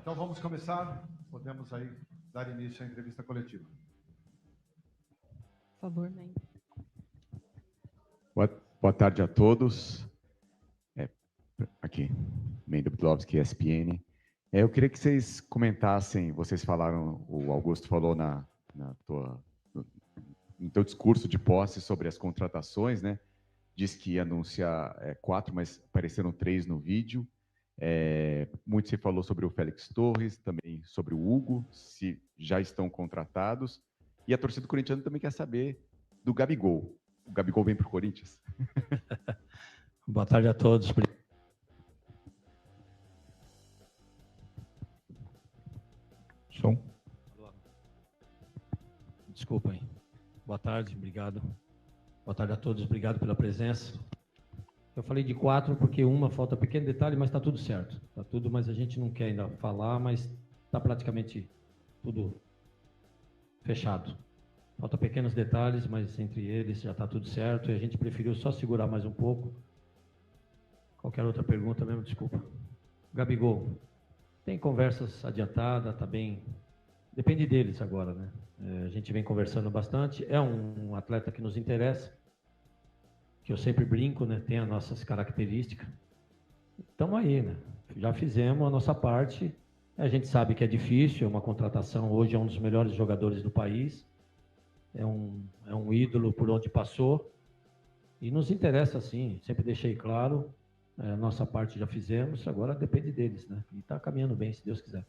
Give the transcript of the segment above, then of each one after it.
Então vamos começar. Podemos aí dar início à entrevista coletiva. Por favor, Mendes. Boa tarde a todos. Aqui, Mendes Budlowski, ESPN. Eu queria que vocês comentassem, vocês falaram, o Augusto falou no teu discurso de posse sobre as contratações, né? Diz que ia anunciar 4, mas apareceram 3 no vídeo. Muito se falou sobre o Félix Torres, também sobre o Hugo, se já estão contratados. E a torcida do Corinthians também quer saber do Gabigol. O Gabigol vem para o Corinthians? Boa tarde a todos. Som. Desculpem. Boa tarde, obrigado. Boa tarde a todos, obrigado pela presença. Eu falei de 4 porque uma falta pequeno detalhe, mas está tudo certo. Está tudo, mas a gente não quer ainda falar, mas está praticamente tudo fechado. Falta pequenos detalhes, mas entre eles já está tudo certo e a gente preferiu só segurar mais um pouco. Qualquer outra pergunta mesmo, desculpa. Gabigol, tem conversas adiantadas, está bem. Depende deles agora, né? A gente vem conversando bastante. É um atleta que nos interessa, que eu sempre brinco, né? Tem as nossas características. Estamos aí, né? Já fizemos a nossa parte. A gente sabe que é difícil, é uma contratação. Hoje é um dos melhores jogadores do país. É um ídolo por onde passou. E nos interessa, sim. Sempre deixei claro. A nossa parte já fizemos. Agora depende deles, né? E está caminhando bem, se Deus quiser.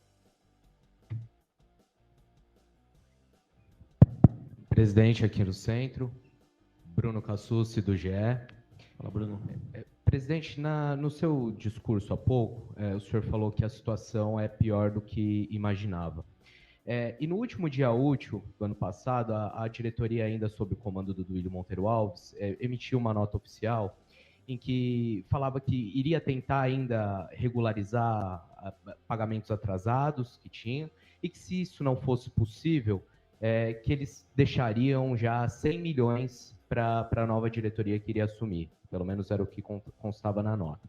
Presidente aqui no centro, Bruno Cassucci, do GE. Fala, Bruno. Presidente, no seu discurso há pouco, o senhor falou que a situação é pior do que imaginava. E no último dia útil do ano passado, a diretoria, ainda sob o comando do Duílio Monteiro Alves, emitiu uma nota oficial em que falava que iria tentar ainda regularizar pagamentos atrasados que tinha, e que se isso não fosse possível, que eles deixariam já 100 milhões para a nova diretoria que iria assumir. Pelo menos era o que constava na nota.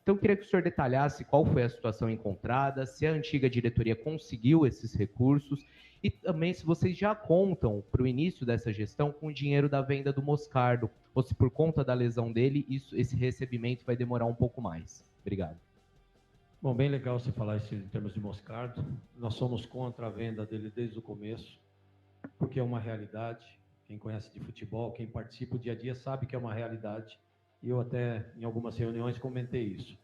Então, eu queria que o senhor detalhasse qual foi a situação encontrada, se a antiga diretoria conseguiu esses recursos e também se vocês já contam para o início dessa gestão com o dinheiro da venda do Moscardo, ou se por conta da lesão dele, esse recebimento vai demorar um pouco mais. Obrigado. Bom, bem legal você falar isso em termos de Moscardo. Nós somos contra a venda dele desde o começo, porque é uma realidade. Quem conhece de futebol, quem participa o dia a dia sabe que é uma realidade. E eu até, em algumas reuniões, comentei isso.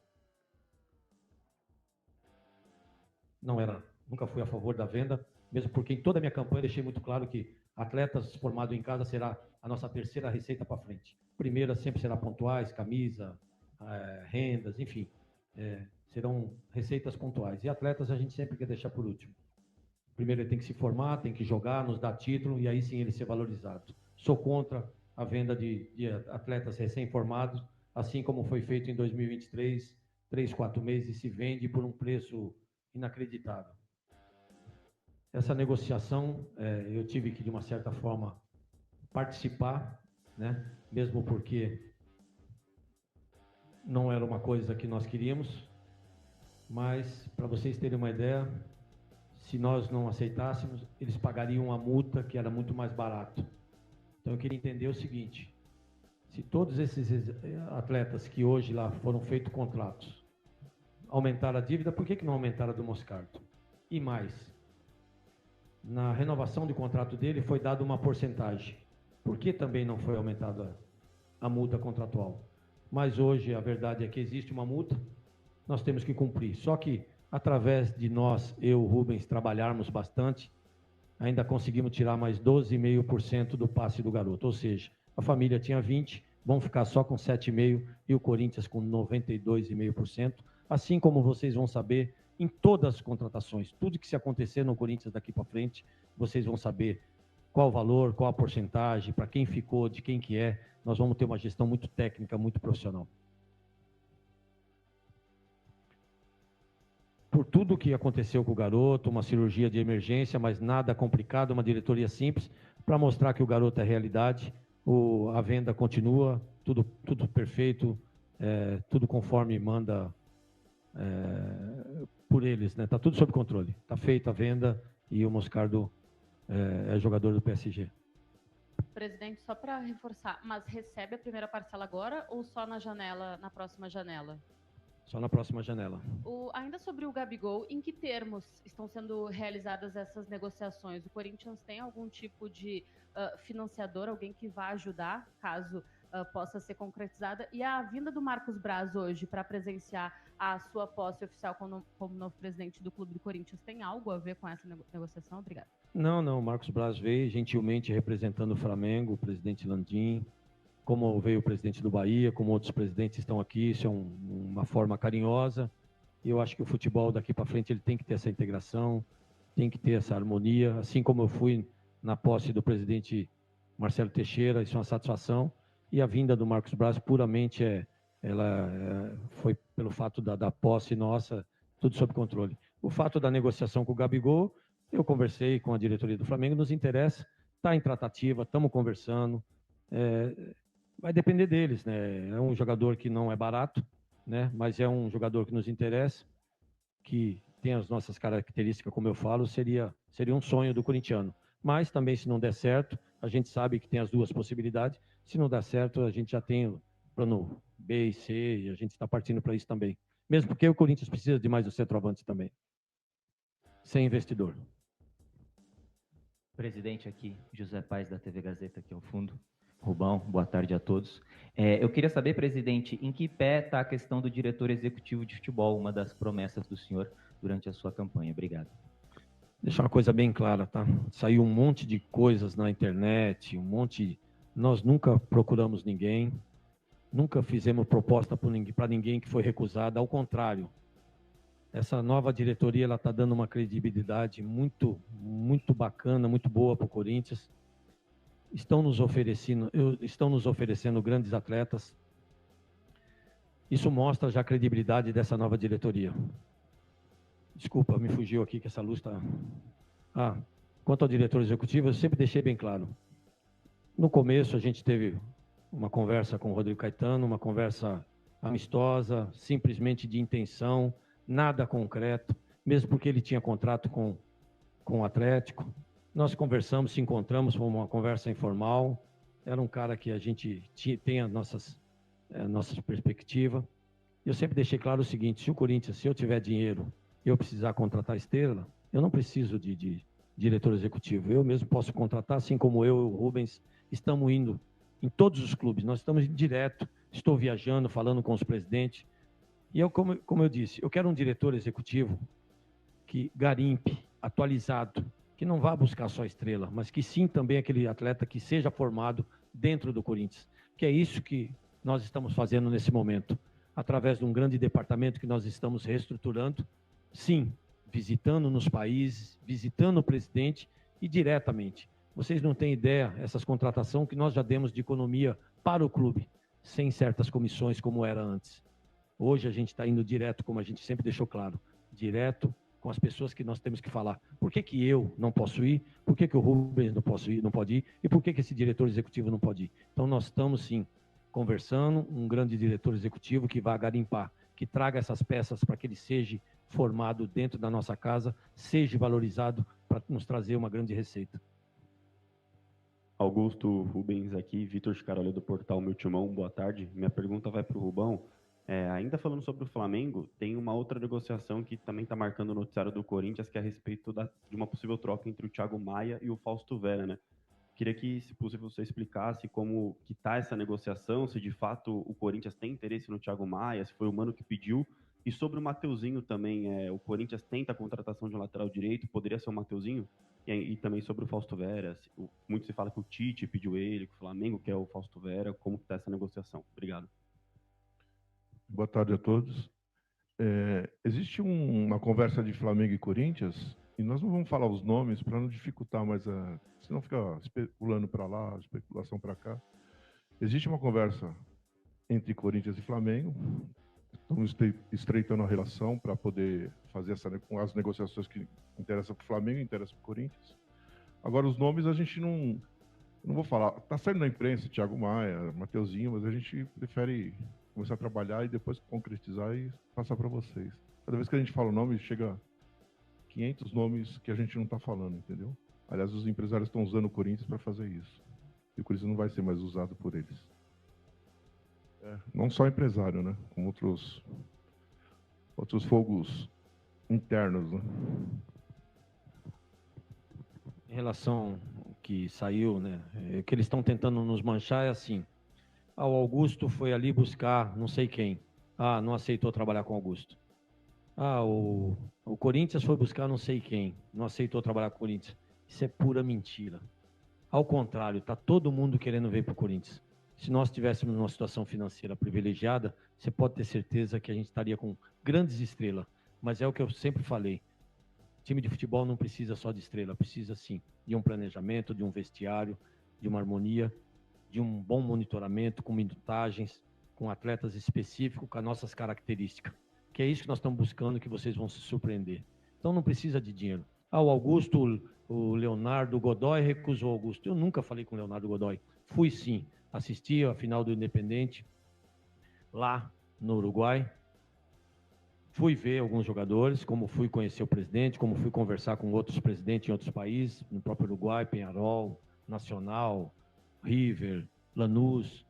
Nunca fui a favor da venda, mesmo porque em toda a minha campanha deixei muito claro que atletas formados em casa será a nossa terceira receita para frente. Primeira sempre será pontuais, camisa, rendas, enfim. Serão receitas pontuais. E atletas a gente sempre quer deixar por último. Primeiro ele tem que se formar, tem que jogar, nos dar título e aí sim ele ser valorizado. Sou contra a venda de atletas recém-formados, assim como foi feito em 2023, 3, 4 meses, se vende por um preço inacreditável. Essa negociação, eu tive que, de uma certa forma, participar, né? Mesmo porque não era uma coisa que nós queríamos, mas, para vocês terem uma ideia, se nós não aceitássemos, eles pagariam uma multa que era muito mais barato. Então, eu queria entender o seguinte: se todos esses atletas que hoje lá foram feitos contratos aumentaram a dívida, por que não aumentaram a do Moscardo? E mais, na renovação de contrato dele foi dada uma porcentagem. Por que também não foi aumentada a multa contratual? Mas hoje a verdade é que existe uma multa, nós temos que cumprir. Só que através de nós, eu, Rubens, trabalharmos bastante, ainda conseguimos tirar mais 12,5% do passe do garoto. Ou seja, a família tinha 20%, vão ficar só com 7,5% e o Corinthians com 92,5%. Assim como vocês vão saber em todas as contratações, tudo que se acontecer no Corinthians daqui para frente, vocês vão saber qual o valor, qual a porcentagem, para quem ficou, de quem que é. Nós vamos ter uma gestão muito técnica, muito profissional. Por tudo que aconteceu com o garoto, uma cirurgia de emergência, mas nada complicado, uma diretoria simples, para mostrar que o garoto é realidade, a venda continua, tudo perfeito, tudo conforme manda por eles, né? Está tudo sob controle. Está feita a venda e o Moscardo é jogador do PSG. Presidente, só para reforçar, mas recebe a primeira parcela agora ou só na janela, na próxima janela? Só na próxima janela. Ainda sobre o Gabigol, em que termos estão sendo realizadas essas negociações? O Corinthians tem algum tipo de financiador, alguém que vá ajudar, caso possa ser concretizada? E a vinda do Marcos Braz hoje para presenciar a sua posse oficial como novo presidente do Clube do Corinthians tem algo a ver com essa negociação? Obrigada. Não, o Marcos Braz veio gentilmente representando o Flamengo, o presidente Landim, como veio o presidente do Bahia, como outros presidentes estão aqui, isso é uma forma carinhosa. E eu acho que o futebol daqui para frente ele tem que ter essa integração, tem que ter essa harmonia, assim como eu fui na posse do presidente Marcelo Teixeira, isso é uma satisfação. E a vinda do Marcos Braz puramente foi pelo fato da posse nossa, tudo sob controle. O fato da negociação com o Gabigol, eu conversei com a diretoria do Flamengo, nos interessa, está em tratativa, estamos conversando. Vai depender deles, né? É um jogador que não é barato, né? Mas é um jogador que nos interessa, que tem as nossas características, como eu falo, seria um sonho do corintiano. Mas também, se não der certo, a gente sabe que tem as duas possibilidades. Se não der certo, a gente já tem o plano B e C, e a gente está partindo para isso também. Mesmo porque o Corinthians precisa de mais do centroavante também. Sem investidor. Presidente aqui, José Paes, da TV Gazeta, aqui ao fundo. Rubão, boa tarde a todos. Eu queria saber, presidente, em que pé está a questão do diretor executivo de futebol, uma das promessas do senhor durante a sua campanha. Obrigado. Deixar uma coisa bem clara, tá? Saiu um monte de coisas na internet, Nós nunca procuramos ninguém, nunca fizemos proposta para ninguém que foi recusada, ao contrário. Essa nova diretoria está dando uma credibilidade muito bacana, muito boa para o Corinthians. Estão nos oferecendo grandes atletas. Isso mostra já a credibilidade dessa nova diretoria. Desculpa, me fugiu aqui que essa luz está... Quanto ao diretor executivo, eu sempre deixei bem claro. No começo, a gente teve uma conversa com o Rodrigo Caetano, uma conversa amistosa, simplesmente de intenção, nada concreto, mesmo porque ele tinha contrato com o Atlético. Nós conversamos, se encontramos, foi uma conversa informal. Era um cara que a gente tem a nossa perspectiva. Eu sempre deixei claro o seguinte: se eu tiver dinheiro e eu precisar contratar estrela, eu não preciso de diretor executivo. Eu mesmo posso contratar, assim como eu e o Rubens estamos indo em todos os clubes. Nós estamos direto, estou viajando, falando com os presidentes. E eu, como eu disse, eu quero um diretor executivo que garimpe, atualizado, que não vá buscar só estrela, mas que sim também aquele atleta que seja formado dentro do Corinthians. Que é isso que nós estamos fazendo nesse momento, através de um grande departamento que nós estamos reestruturando, sim, visitando nos países, visitando o presidente e diretamente. Vocês não têm ideia, essas contratações que nós já demos de economia para o clube, sem certas comissões como era antes. Hoje a gente está indo direto, como a gente sempre deixou claro, direto com as pessoas que nós temos que falar. Por que eu não posso ir? Por que o Rubens não pode ir? E por que esse diretor executivo não pode ir? Então nós estamos sim conversando, um grande diretor executivo que vá garimpar, que traga essas peças para que ele seja formado dentro da nossa casa, seja valorizado para nos trazer uma grande receita. Augusto Rubens aqui, Vitor Chicarolho do portal Meu Timão, boa tarde. Minha pergunta vai para o Rubão. Ainda falando sobre o Flamengo, tem uma outra negociação que também está marcando o noticiário do Corinthians, que é a respeito de uma possível troca entre o Thiago Maia e o Fausto Vera, né? Queria que, se possível, você explicasse como que está essa negociação, se de fato o Corinthians tem interesse no Thiago Maia, se foi o Mano que pediu. E sobre o Mateuzinho também, o Corinthians tenta a contratação de um lateral direito, poderia ser o Mateuzinho? E também sobre o Fausto Vera, muito se fala que o Tite pediu ele, que o Flamengo quer o Fausto Vera, como está essa negociação? Obrigado. Boa tarde a todos. Existe uma conversa de Flamengo e Corinthians, e nós não vamos falar os nomes para não dificultar mais senão fica especulando para lá, especulação para cá. Existe uma conversa entre Corinthians e Flamengo, estamos estreitando a relação para poder fazer as negociações que interessam para o Flamengo e interessam para o Corinthians. Agora, os nomes a gente não vou falar. Está saindo na imprensa, Thiago Maia, Mateuzinho, mas a gente prefere começar a trabalhar e depois concretizar e passar para vocês. Cada vez que a gente fala o nome, chega 500 nomes que a gente não está falando, entendeu? Aliás, os empresários estão usando o Corinthians para fazer isso. E o Corinthians não vai ser mais usado por eles. Não só empresário, né? Com outros fogos internos, né? Em relação ao que saiu, né? O que eles estão tentando nos manchar é assim. O Augusto foi ali buscar não sei quem. Não aceitou trabalhar com o Augusto. O Corinthians foi buscar não sei quem. Não aceitou trabalhar com o Corinthians. Isso é pura mentira. Ao contrário, está todo mundo querendo vir para o Corinthians. Se nós estivéssemos numa situação financeira privilegiada, você pode ter certeza que a gente estaria com grandes estrelas. Mas é o que eu sempre falei. Time de futebol não precisa só de estrela, precisa sim de um planejamento, de um vestiário, de uma harmonia, de um bom monitoramento, com minutagens, com atletas específicos, com as nossas características. Que é isso que nós estamos buscando, que vocês vão se surpreender. Então não precisa de dinheiro. O Augusto, o Leonardo Godoy recusou o Augusto. Eu nunca falei com o Leonardo Godoy. Fui sim, assisti a final do Independente, lá no Uruguai. Fui ver alguns jogadores, como fui conhecer o presidente, como fui conversar com outros presidentes em outros países, no próprio Uruguai, Peñarol, Nacional, River, Lanús.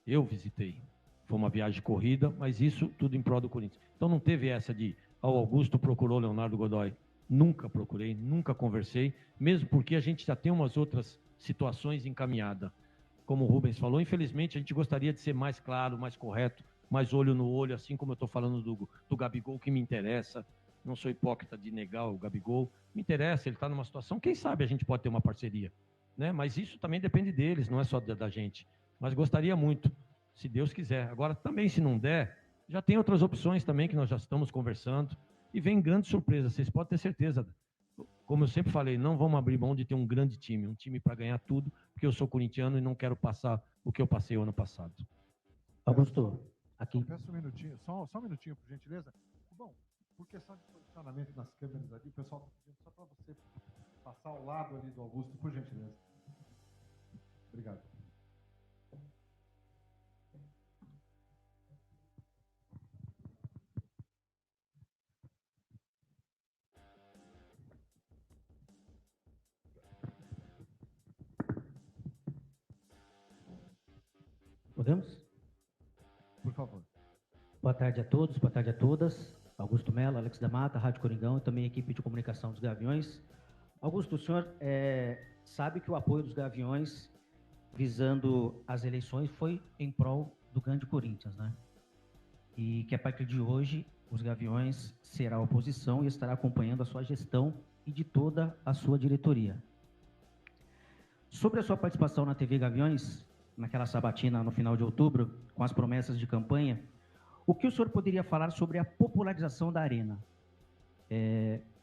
Eu visitei. Foi uma viagem corrida, mas isso tudo em prol do Corinthians. Então não teve essa de, o Augusto procurou Leonardo Godoy. Nunca procurei, nunca conversei, mesmo porque a gente já tem umas outras situações encaminhadas. Como o Rubens falou, infelizmente a gente gostaria de ser mais claro, mais correto, mais olho no olho, assim como eu estou falando do Gabigol, que me interessa. Não sou hipócrita de negar o Gabigol. Me interessa, ele está numa situação, quem sabe a gente pode ter uma parceria. Né? Mas isso também depende deles, não é só da gente. Mas gostaria muito, se Deus quiser. Agora, também, se não der, já tem outras opções também que nós já estamos conversando. E vem grandes surpresas, vocês podem ter certeza. Como eu sempre falei, não vamos abrir mão de ter um grande time, um time para ganhar tudo, porque eu sou corintiano e não quero passar o que eu passei o ano passado. Augusto, aqui. Peço um minutinho, só um minutinho, por gentileza. Bom, por questão de posicionamento nas câmeras ali, o pessoal está pedindo só para você passar ao lado ali do Augusto, por gentileza. Obrigado. Podemos? Por favor. Boa tarde a todos, boa tarde a todas. Augusto Mello, Alex da Mata, Rádio Coringão e também a equipe de comunicação dos Gaviões. Augusto, o senhor sabe que o apoio dos Gaviões visando as eleições foi em prol do grande Corinthians, né? E que a partir de hoje os Gaviões será a oposição e estará acompanhando a sua gestão e de toda a sua diretoria. Sobre a sua participação na TV Gaviões, naquela sabatina no final de outubro, com as promessas de campanha, o que o senhor poderia falar sobre a popularização da arena?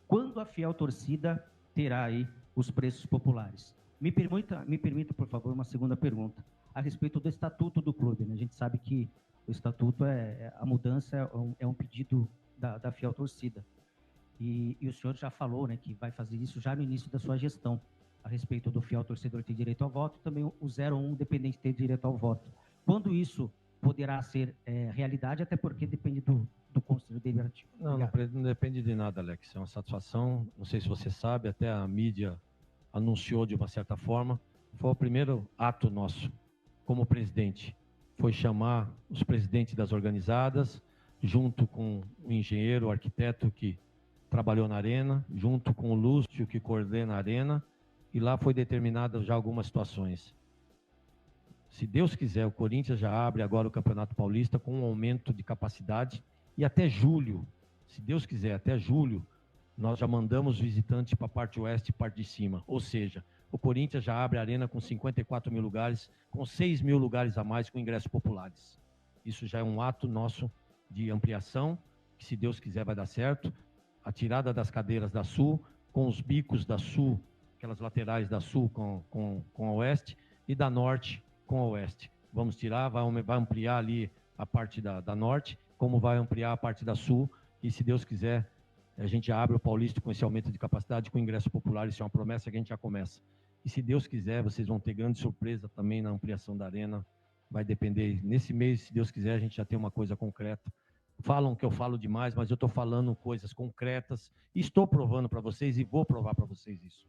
Quando a fiel torcida terá aí os preços populares? Me permita, por favor, uma segunda pergunta a respeito do estatuto do clube, né? A gente sabe que o estatuto a mudança é um pedido da fiel torcida. E o senhor já falou, né, que vai fazer isso já no início da sua gestão, a respeito do fiel torcedor ter direito ao voto, também o 01 dependente ter direito ao voto. Quando isso poderá ser realidade, até porque depende do Conselho Deliberativo. Não depende de nada, Alex. É uma satisfação. Não sei se você sabe, até a mídia anunciou de uma certa forma. Foi o primeiro ato nosso como presidente. Foi chamar os presidentes das organizadas, junto com o engenheiro, o arquiteto que trabalhou na arena, junto com o Lúcio, que coordena a arena, e lá foi determinada já algumas situações. Se Deus quiser, o Corinthians já abre agora o Campeonato Paulista com um aumento de capacidade e até julho, se Deus quiser, até julho, nós já mandamos visitantes para a parte oeste e parte de cima. Ou seja, o Corinthians já abre a arena com 54 mil lugares, com 6 mil lugares a mais com ingressos populares. Isso já é um ato nosso de ampliação, que se Deus quiser vai dar certo. A tirada das cadeiras da Sul, com os bicos da Sul, aquelas laterais da Sul com a Oeste, e da Norte com a Oeste. Vamos tirar, vai ampliar ali a parte da Norte, como vai ampliar a parte da Sul, e se Deus quiser, a gente abre o Paulista com esse aumento de capacidade, com ingresso popular, isso é uma promessa que a gente já começa. E se Deus quiser, vocês vão ter grande surpresa também na ampliação da arena, vai depender, nesse mês, se Deus quiser, a gente já tem uma coisa concreta, falam que eu falo demais, mas eu estou falando coisas concretas, e estou provando para vocês e vou provar para vocês isso.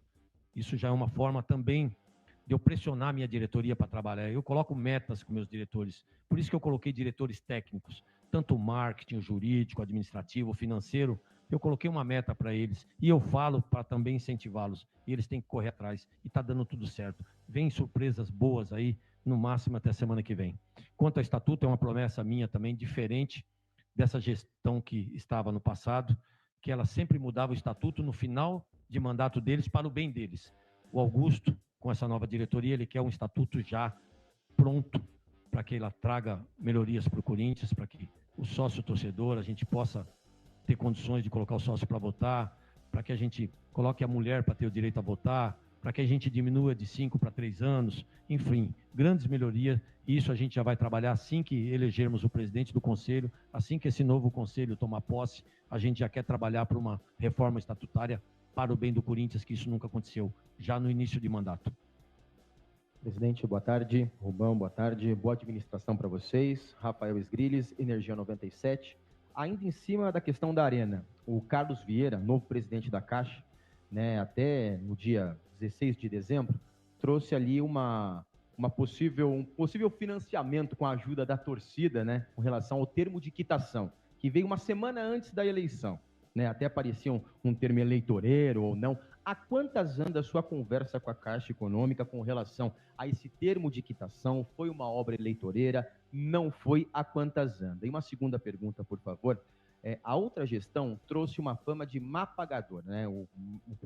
Isso já é uma forma também de eu pressionar a minha diretoria para trabalhar. Eu coloco metas com meus diretores, por isso que eu coloquei diretores técnicos, tanto marketing, jurídico, administrativo, financeiro, eu coloquei uma meta para eles, e eu falo para também incentivá-los, e eles têm que correr atrás, e está dando tudo certo. Vem surpresas boas aí, no máximo até semana que vem. Quanto ao estatuto, é uma promessa minha também, diferente dessa gestão que estava no passado, que ela sempre mudava o estatuto no final de mandato deles para o bem deles. O Augusto, com essa nova diretoria, ele quer um estatuto já pronto para que ela traga melhorias para o Corinthians, para que o sócio-torcedor, a gente possa ter condições de colocar o sócio para votar, para que a gente coloque a mulher para ter o direito a votar, para que a gente diminua de 5 para 3 anos, enfim, grandes melhorias, e isso a gente já vai trabalhar assim que elegermos o presidente do Conselho, assim que esse novo Conselho tomar posse, a gente já quer trabalhar para uma reforma estatutária para o bem do Corinthians, que isso nunca aconteceu, já no início de mandato. Presidente, boa tarde. Rubão, boa tarde. Boa administração para vocês. Rafael Esgriles, Energia 97. Ainda em cima da questão da Arena, o Carlos Vieira, novo presidente da Caixa, né, até no dia 16 de dezembro, trouxe ali um possível financiamento com a ajuda da torcida, né, com relação ao termo de quitação, que veio uma semana antes da eleição, né, até parecia um termo eleitoreiro ou não. Há quantas anda a sua conversa com a Caixa Econômica com relação a esse termo de quitação? Foi uma obra eleitoreira? Não foi? A quantas anda? E uma segunda pergunta, por favor. A outra gestão trouxe uma fama de má pagador, né? O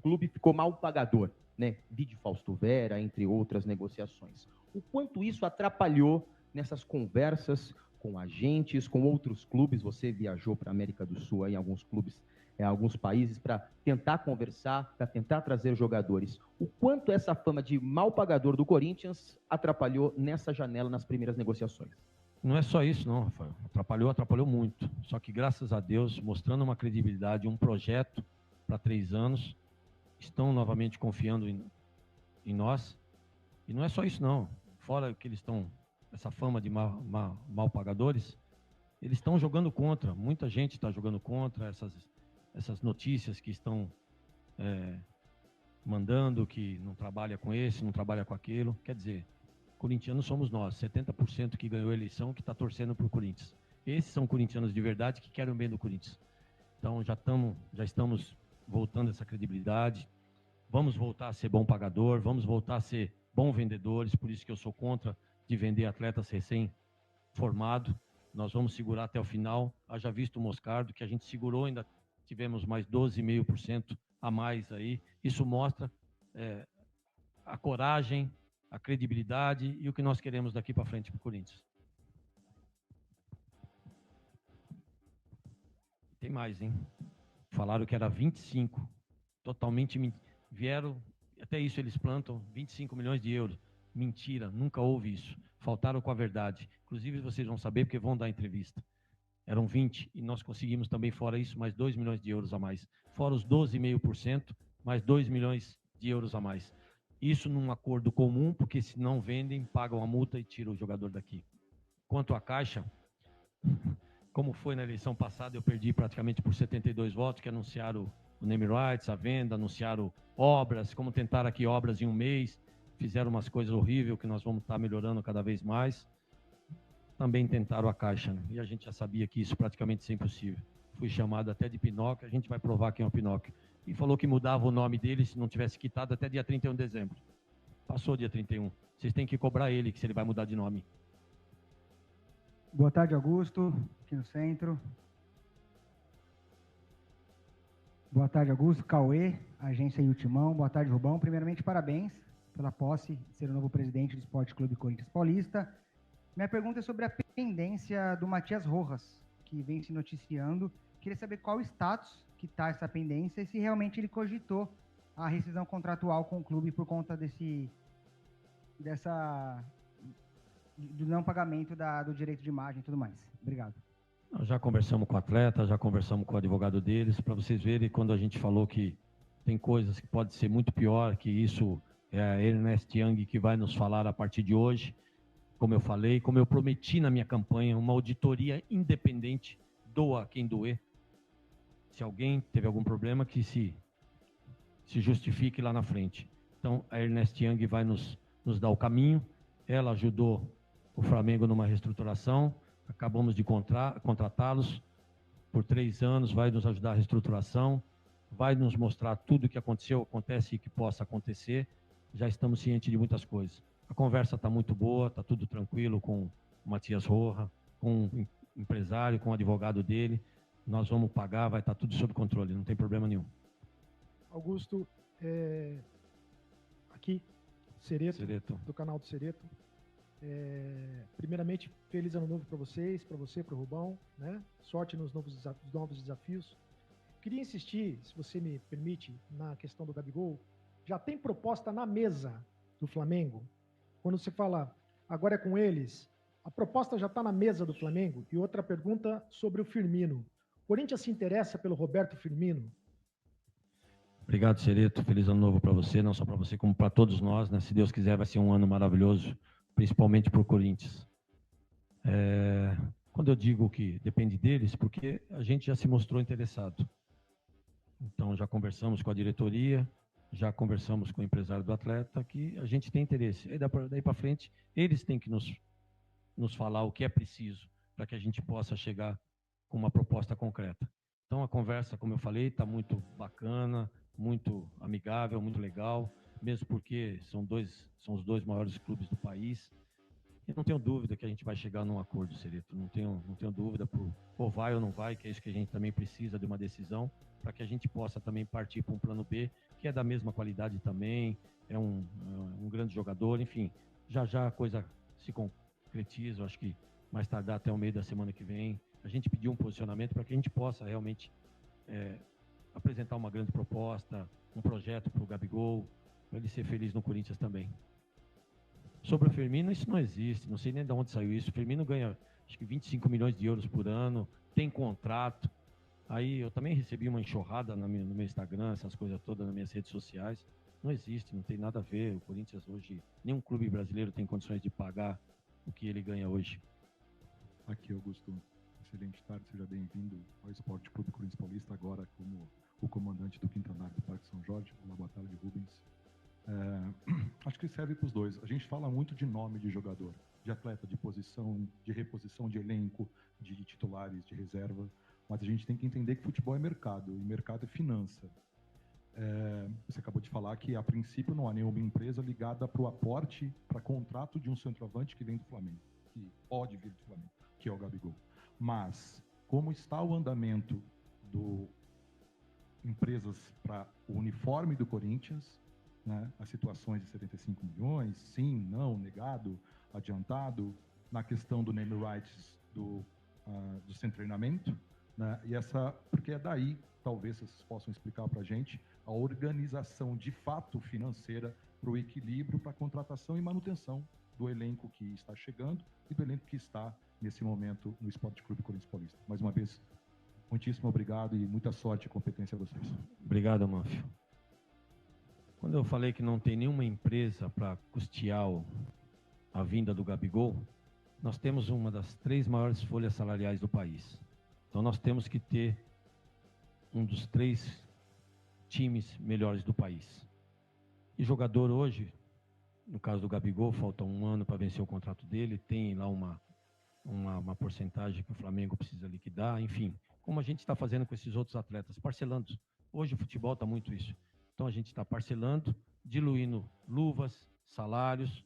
clube ficou mal pagador, né? Vide Fausto Vera, entre outras negociações. O quanto isso atrapalhou nessas conversas com agentes, com outros clubes? Você viajou para a América do Sul, em alguns clubes, alguns países, para tentar conversar, para tentar trazer jogadores. O quanto essa fama de mal pagador do Corinthians atrapalhou nessa janela, nas primeiras negociações? Não é só isso, não, Rafael. Atrapalhou muito. Só que, graças a Deus, mostrando uma credibilidade, um projeto para 3 anos, estão novamente confiando em nós. E não é só isso, não. Fora que eles estão, essa fama de mal pagadores, eles estão jogando contra. Muita gente está jogando contra essas notícias que estão mandando, que não trabalha com esse, não trabalha com aquilo. Quer dizer, corintianos somos nós, 70% que ganhou a eleição, que está torcendo para o Corinthians. Esses são corintianos de verdade que querem o bem do Corinthians. Então já estamos voltando essa credibilidade, vamos voltar a ser bom pagador, vamos voltar a ser bons vendedores, por isso que eu sou contra de vender atletas recém-formados. Nós vamos segurar até o final. Haja visto o Moscardo, que a gente segurou, ainda tivemos mais 12,5% a mais aí. Isso mostra a coragem, a credibilidade e o que nós queremos daqui para frente para o Corinthians. Tem mais, hein? Falaram que era 25, totalmente vieram, até isso eles plantam 25 milhões de euros. Mentira, nunca houve isso. Faltaram com a verdade. Inclusive vocês vão saber porque vão dar entrevista. Eram 20 e nós conseguimos também, fora isso, mais 2 milhões de euros a mais. Fora os 12,5%, mais 2 milhões de euros a mais. Isso num acordo comum, porque se não vendem, pagam a multa e tiram o jogador daqui. Quanto à Caixa, como foi na eleição passada, eu perdi praticamente por 72 votos, que anunciaram o name rights, a venda, anunciaram obras, como tentaram aqui obras em um mês, fizeram umas coisas horríveis que nós vamos estar melhorando cada vez mais. Também tentaram a Caixa, né? E a gente já sabia que isso praticamente é impossível. Fui chamado até de Pinóquio, a gente vai provar quem é o Pinóquio. E falou que mudava o nome dele se não tivesse quitado até dia 31 de dezembro. Passou dia 31. Vocês têm que cobrar ele, que se ele vai mudar de nome. Boa tarde, Augusto, aqui no centro. Boa tarde, Augusto. Cauê, agência Ultimão. Boa tarde, Rubão. Primeiramente, parabéns pela posse de ser o novo presidente do Esporte Clube Corinthians Paulista. Minha pergunta é sobre a pendência do Matias Rojas, que vem se noticiando. Queria saber qual o status que está essa pendência e se realmente ele cogitou a rescisão contratual com o clube por conta do não pagamento do direito de imagem e tudo mais. Obrigado. Nós já conversamos com o atleta, já conversamos com o advogado deles, para vocês verem quando a gente falou que tem coisas que pode ser muito pior, que isso é a Ernest Young que vai nos falar a partir de hoje. Como eu falei, como eu prometi na minha campanha, uma auditoria independente doa quem doer. Se alguém teve algum problema, que se justifique lá na frente. Então, a Ernest Young vai nos dar o caminho. Ela ajudou o Flamengo numa reestruturação. Acabamos de contratá-los por 3 anos. Vai nos ajudar a reestruturação. Vai nos mostrar tudo o que aconteceu, acontece e que possa acontecer. Já estamos cientes de muitas coisas. A conversa está muito boa, está tudo tranquilo com o Matias Roja, com o empresário, com o advogado dele. Nós vamos pagar, vai estar tudo sob controle, não tem problema nenhum. Augusto, aqui, Cereto, do canal do Cereto. Primeiramente, feliz ano novo para vocês, para você, para o Rubão, né? Sorte nos novos desafios. Queria insistir, se você me permite, na questão do Gabigol. Já tem proposta na mesa do Flamengo? Quando você fala, agora é com eles, a proposta já está na mesa do Flamengo? E outra pergunta sobre o Firmino. O Corinthians se interessa pelo Roberto Firmino? Obrigado, Cereto. Feliz ano novo para você, não só para você, como para todos nós, né? Se Deus quiser, vai ser um ano maravilhoso, principalmente para o Corinthians. Quando eu digo que depende deles, porque a gente já se mostrou interessado. Então, já conversamos com a diretoria, já conversamos com o empresário do atleta, que a gente tem interesse. E daí para frente, eles têm que nos falar o que é preciso para que a gente possa chegar com uma proposta concreta. Então, a conversa, como eu falei, está muito bacana, muito amigável, muito legal, mesmo porque são os dois maiores clubes do país. E não tenho dúvida que a gente vai chegar num acordo, Cereto. Não tenho dúvida ou vai ou não vai, que é isso que a gente também precisa de uma decisão, para que a gente possa também partir para um plano B, que é da mesma qualidade também, é um grande jogador, enfim. Já a coisa se concretiza, eu acho que mais tardar até o meio da semana que vem. A gente pediu um posicionamento para que a gente possa realmente apresentar uma grande proposta, um projeto para o Gabigol, para ele ser feliz no Corinthians também. Sobre o Firmino, isso não existe, não sei nem de onde saiu isso. O Firmino ganha, acho que 25 milhões de euros por ano, tem contrato. Aí eu também recebi uma enxurrada no meu Instagram, essas coisas todas nas minhas redes sociais. Não existe, não tem nada a ver. O Corinthians hoje, nenhum clube brasileiro tem condições de pagar o que ele ganha hoje. Aqui, Augusto. Excelente tarde, seja bem-vindo ao Esporte Clube Corinthians Paulista, agora como o comandante do quinto andar do Parque São Jorge. Olá, boa tarde, Rubens. Acho que serve para os dois. A gente fala muito de nome de jogador, de atleta, de posição, de reposição de elenco, de titulares, de reserva, mas a gente tem que entender que futebol é mercado, e mercado é finança. Você acabou de falar que, a princípio, não há nenhuma empresa ligada para o aporte, para contrato de um centroavante que vem do Flamengo, que pode vir do Flamengo, que é o Gabigol. Mas, como está o andamento do empresas para o uniforme do Corinthians, né, as situações de 75 milhões, sim, não, negado, adiantado, na questão do name rights do sem treinamento, né, porque é daí, talvez vocês possam explicar para a gente, a organização de fato financeira para o equilíbrio, para a contratação e manutenção do elenco que está chegando e do elenco que está nesse momento no Esporte Clube Corinthians Paulista. Mais uma vez, muitíssimo obrigado e muita sorte e competência a vocês. Obrigado, Amanfio. Quando eu falei que não tem nenhuma empresa para custear a vinda do Gabigol, nós temos uma das 3 maiores folhas salariais do país. Então nós temos que ter um dos 3 times melhores do país. E jogador hoje, no caso do Gabigol, falta 1 ano para vencer o contrato dele, tem lá uma porcentagem que o Flamengo precisa liquidar, enfim, como a gente está fazendo com esses outros atletas, parcelando. Hoje o futebol está muito isso. Então a gente está parcelando, diluindo luvas, salários,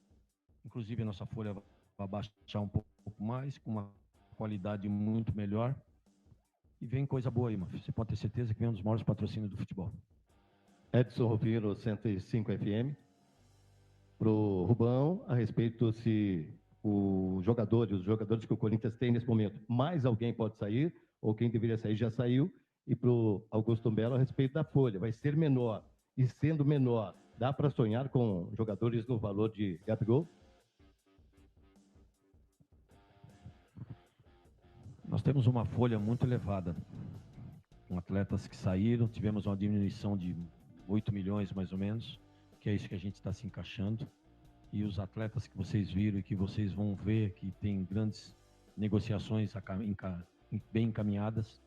inclusive a nossa folha vai baixar um pouco mais, com uma qualidade muito melhor. E vem coisa boa aí, mano. Você pode ter certeza que vem um dos maiores patrocínios do futebol. Edson Rufino, 105 FM. Para o Rubão, a respeito se os jogadores que o Corinthians tem nesse momento, mais alguém pode sair, ou quem deveria sair já saiu. E para o Augusto Melo, a respeito da folha, vai ser menor. E sendo menor, dá para sonhar com jogadores no valor de Gabigol? Nós temos uma folha muito elevada, com atletas que saíram, tivemos uma diminuição de 8 milhões mais ou menos, que é isso que a gente está se encaixando. E os atletas que vocês viram e que vocês vão ver que tem grandes negociações bem encaminhadas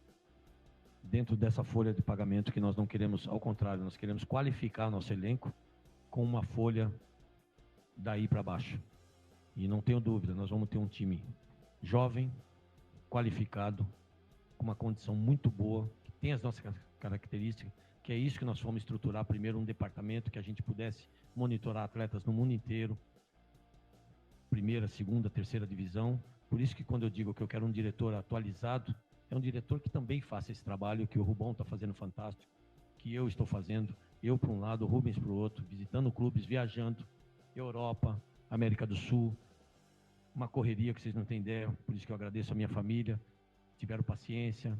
dentro dessa folha de pagamento que nós não queremos, ao contrário, nós queremos qualificar nosso elenco com uma folha daí para baixo. E não tenho dúvida, nós vamos ter um time jovem, qualificado, com uma condição muito boa, que tem as nossas características, que é isso que nós fomos estruturar primeiro, um departamento que a gente pudesse monitorar atletas no mundo inteiro, primeira, segunda, terceira divisão. Por isso que quando eu digo que eu quero um diretor atualizado, é um diretor que também faça esse trabalho que o Rubão está fazendo fantástico, que eu estou fazendo, eu para um lado, o Rubens para o outro, visitando clubes, viajando, Europa, América do Sul, uma correria que vocês não têm ideia, por isso que eu agradeço a minha família, tiveram paciência,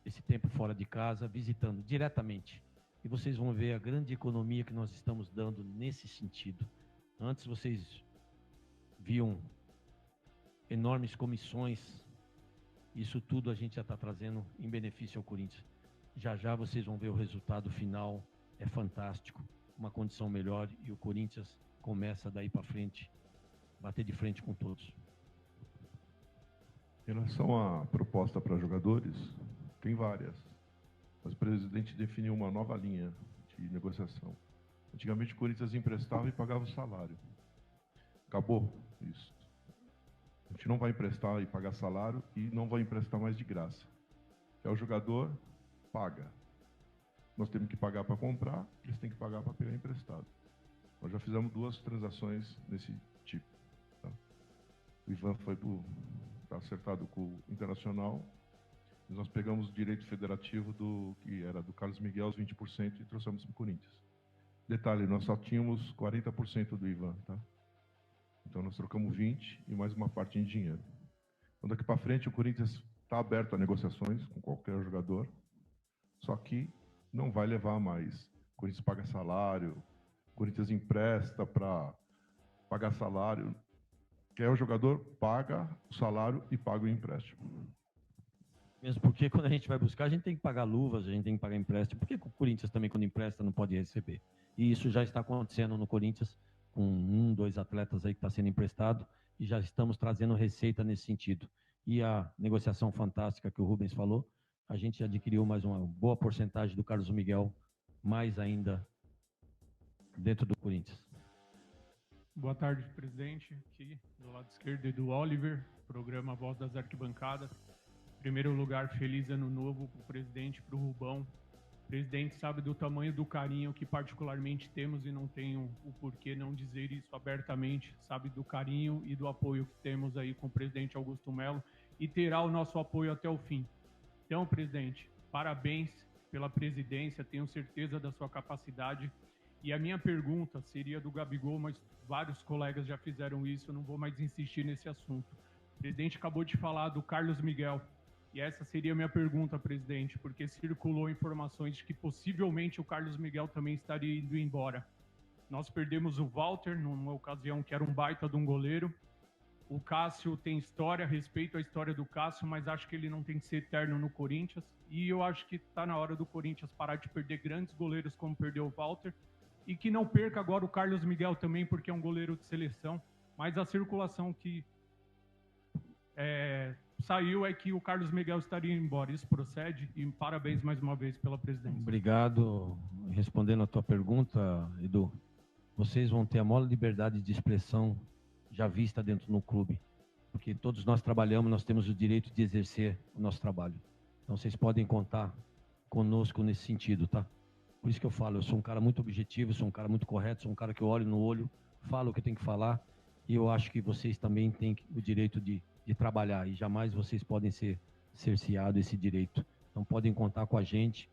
esse tempo fora de casa, visitando diretamente. E vocês vão ver a grande economia que nós estamos dando nesse sentido. Antes vocês viam enormes comissões, isso tudo a gente já está trazendo em benefício ao Corinthians. Já já vocês vão ver o resultado final, é fantástico, uma condição melhor e o Corinthians começa daí para frente, bater de frente com todos. Em relação à proposta para jogadores, tem várias. Mas o presidente definiu uma nova linha de negociação. Antigamente o Corinthians emprestava e pagava o salário. Acabou isso. A gente não vai emprestar e pagar salário e não vai emprestar mais de graça. É o jogador, paga. Nós temos que pagar para comprar, eles têm que pagar para pegar emprestado. Nós já fizemos 2 transações nesse tipo. Tá? O Ivan foi tá acertado com o Internacional. Nós pegamos o direito federativo que era do Carlos Miguel, os 20%, e trouxemos para o Corinthians. Detalhe, nós só tínhamos 40% do Ivan, tá? Então nós trocamos 20% e mais uma parte em dinheiro. Então daqui para frente o Corinthians está aberto a negociações com qualquer jogador, só que não vai levar mais. O Corinthians paga salário, o Corinthians empresta para pagar salário. Quer o jogador, paga o salário e paga o empréstimo. Mesmo porque quando a gente vai buscar, a gente tem que pagar luvas, a gente tem que pagar empréstimo. Por que o Corinthians também, quando empresta, não pode receber? E isso já está acontecendo no Corinthians, com 2 atletas aí que está sendo emprestado, e já estamos trazendo receita nesse sentido. E a negociação fantástica que o Rubens falou, a gente adquiriu mais uma boa porcentagem do Carlos Miguel, mais ainda dentro do Corinthians. Boa tarde, presidente. Aqui do lado esquerdo, Edu Oliver, programa Voz das Arquibancadas. Em primeiro lugar, feliz ano novo para o presidente, para o Rubão. O presidente sabe do tamanho do carinho que particularmente temos e não tenho o porquê não dizer isso abertamente. Sabe do carinho e do apoio que temos aí com o presidente Augusto Melo e terá o nosso apoio até o fim. Então, presidente, parabéns pela presidência, tenho certeza da sua capacidade. E a minha pergunta seria do Gabigol, mas vários colegas já fizeram isso, eu não vou mais insistir nesse assunto. O presidente acabou de falar do Carlos Miguel. E essa seria a minha pergunta, presidente, porque circulou informações de que possivelmente o Carlos Miguel também estaria indo embora. Nós perdemos o Walter, numa ocasião que era um baita de um goleiro. O Cássio tem história, respeito à história do Cássio, mas acho que ele não tem que ser eterno no Corinthians. E eu acho que está na hora do Corinthians parar de perder grandes goleiros como perdeu o Walter. E que não perca agora o Carlos Miguel também, porque é um goleiro de seleção. Mas a circulação que saiu é que o Carlos Miguel estaria embora. Isso procede? E parabéns mais uma vez pela presidência. Obrigado. Respondendo a tua pergunta, Edu, vocês vão ter a maior liberdade de expressão já vista dentro do clube, porque todos nós trabalhamos, nós temos o direito de exercer o nosso trabalho. Então vocês podem contar conosco nesse sentido, tá? Por isso que eu falo, eu sou um cara muito objetivo, sou um cara muito correto, sou um cara que eu olho no olho, falo o que eu tenho que falar, e eu acho que vocês também têm o direito de trabalhar, e jamais vocês podem ser cerceados esse direito. Então podem contar com a gente,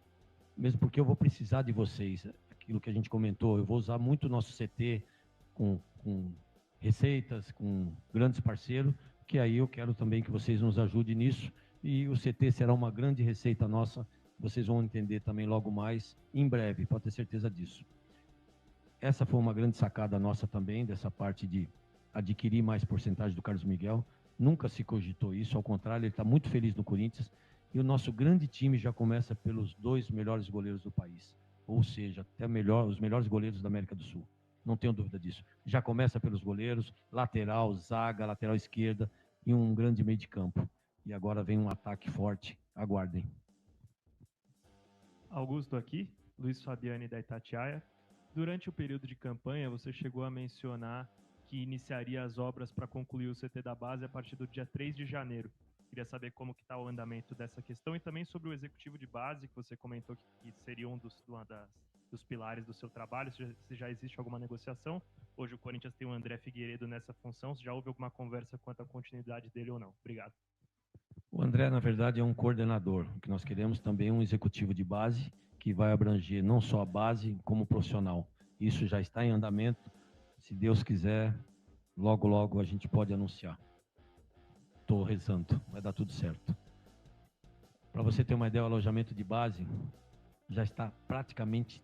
mesmo porque eu vou precisar de vocês, aquilo que a gente comentou, eu vou usar muito o nosso CT com receitas, com grandes parceiros, que aí eu quero também que vocês nos ajudem nisso, e o CT será uma grande receita nossa, vocês vão entender também logo mais, em breve, pode ter certeza disso. Essa foi uma grande sacada nossa também, dessa parte de adquirir mais porcentagem do Carlos Miguel. Nunca se cogitou isso, ao contrário, ele está muito feliz no Corinthians. E o nosso grande time já começa pelos 2 melhores goleiros do país. Ou seja, até os melhores goleiros da América do Sul. Não tenho dúvida disso. Já começa pelos goleiros, lateral, zaga, lateral esquerda e um grande meio de campo. e agora vem um ataque forte. Aguardem. Augusto aqui, Luiz Fabiani da Itatiaia. Durante o período de campanha, você chegou a mencionar que iniciaria as obras para concluir o CT da base a partir do dia 3 de janeiro. Queria saber como que está o andamento dessa questão e também sobre o executivo de base, que você comentou que seria um dos pilares do seu trabalho, se já existe alguma negociação. Hoje o Corinthians tem o André Figueiredo nessa função, se já houve alguma conversa quanto à continuidade dele ou não. Obrigado. O André, na verdade, é um coordenador. O que nós queremos também é um executivo de base que vai abranger não só a base, como o profissional. Isso já está em andamento. Se Deus quiser, logo, logo a gente pode anunciar. Estou rezando, vai dar tudo certo. Para você ter uma ideia, o alojamento de base já está praticamente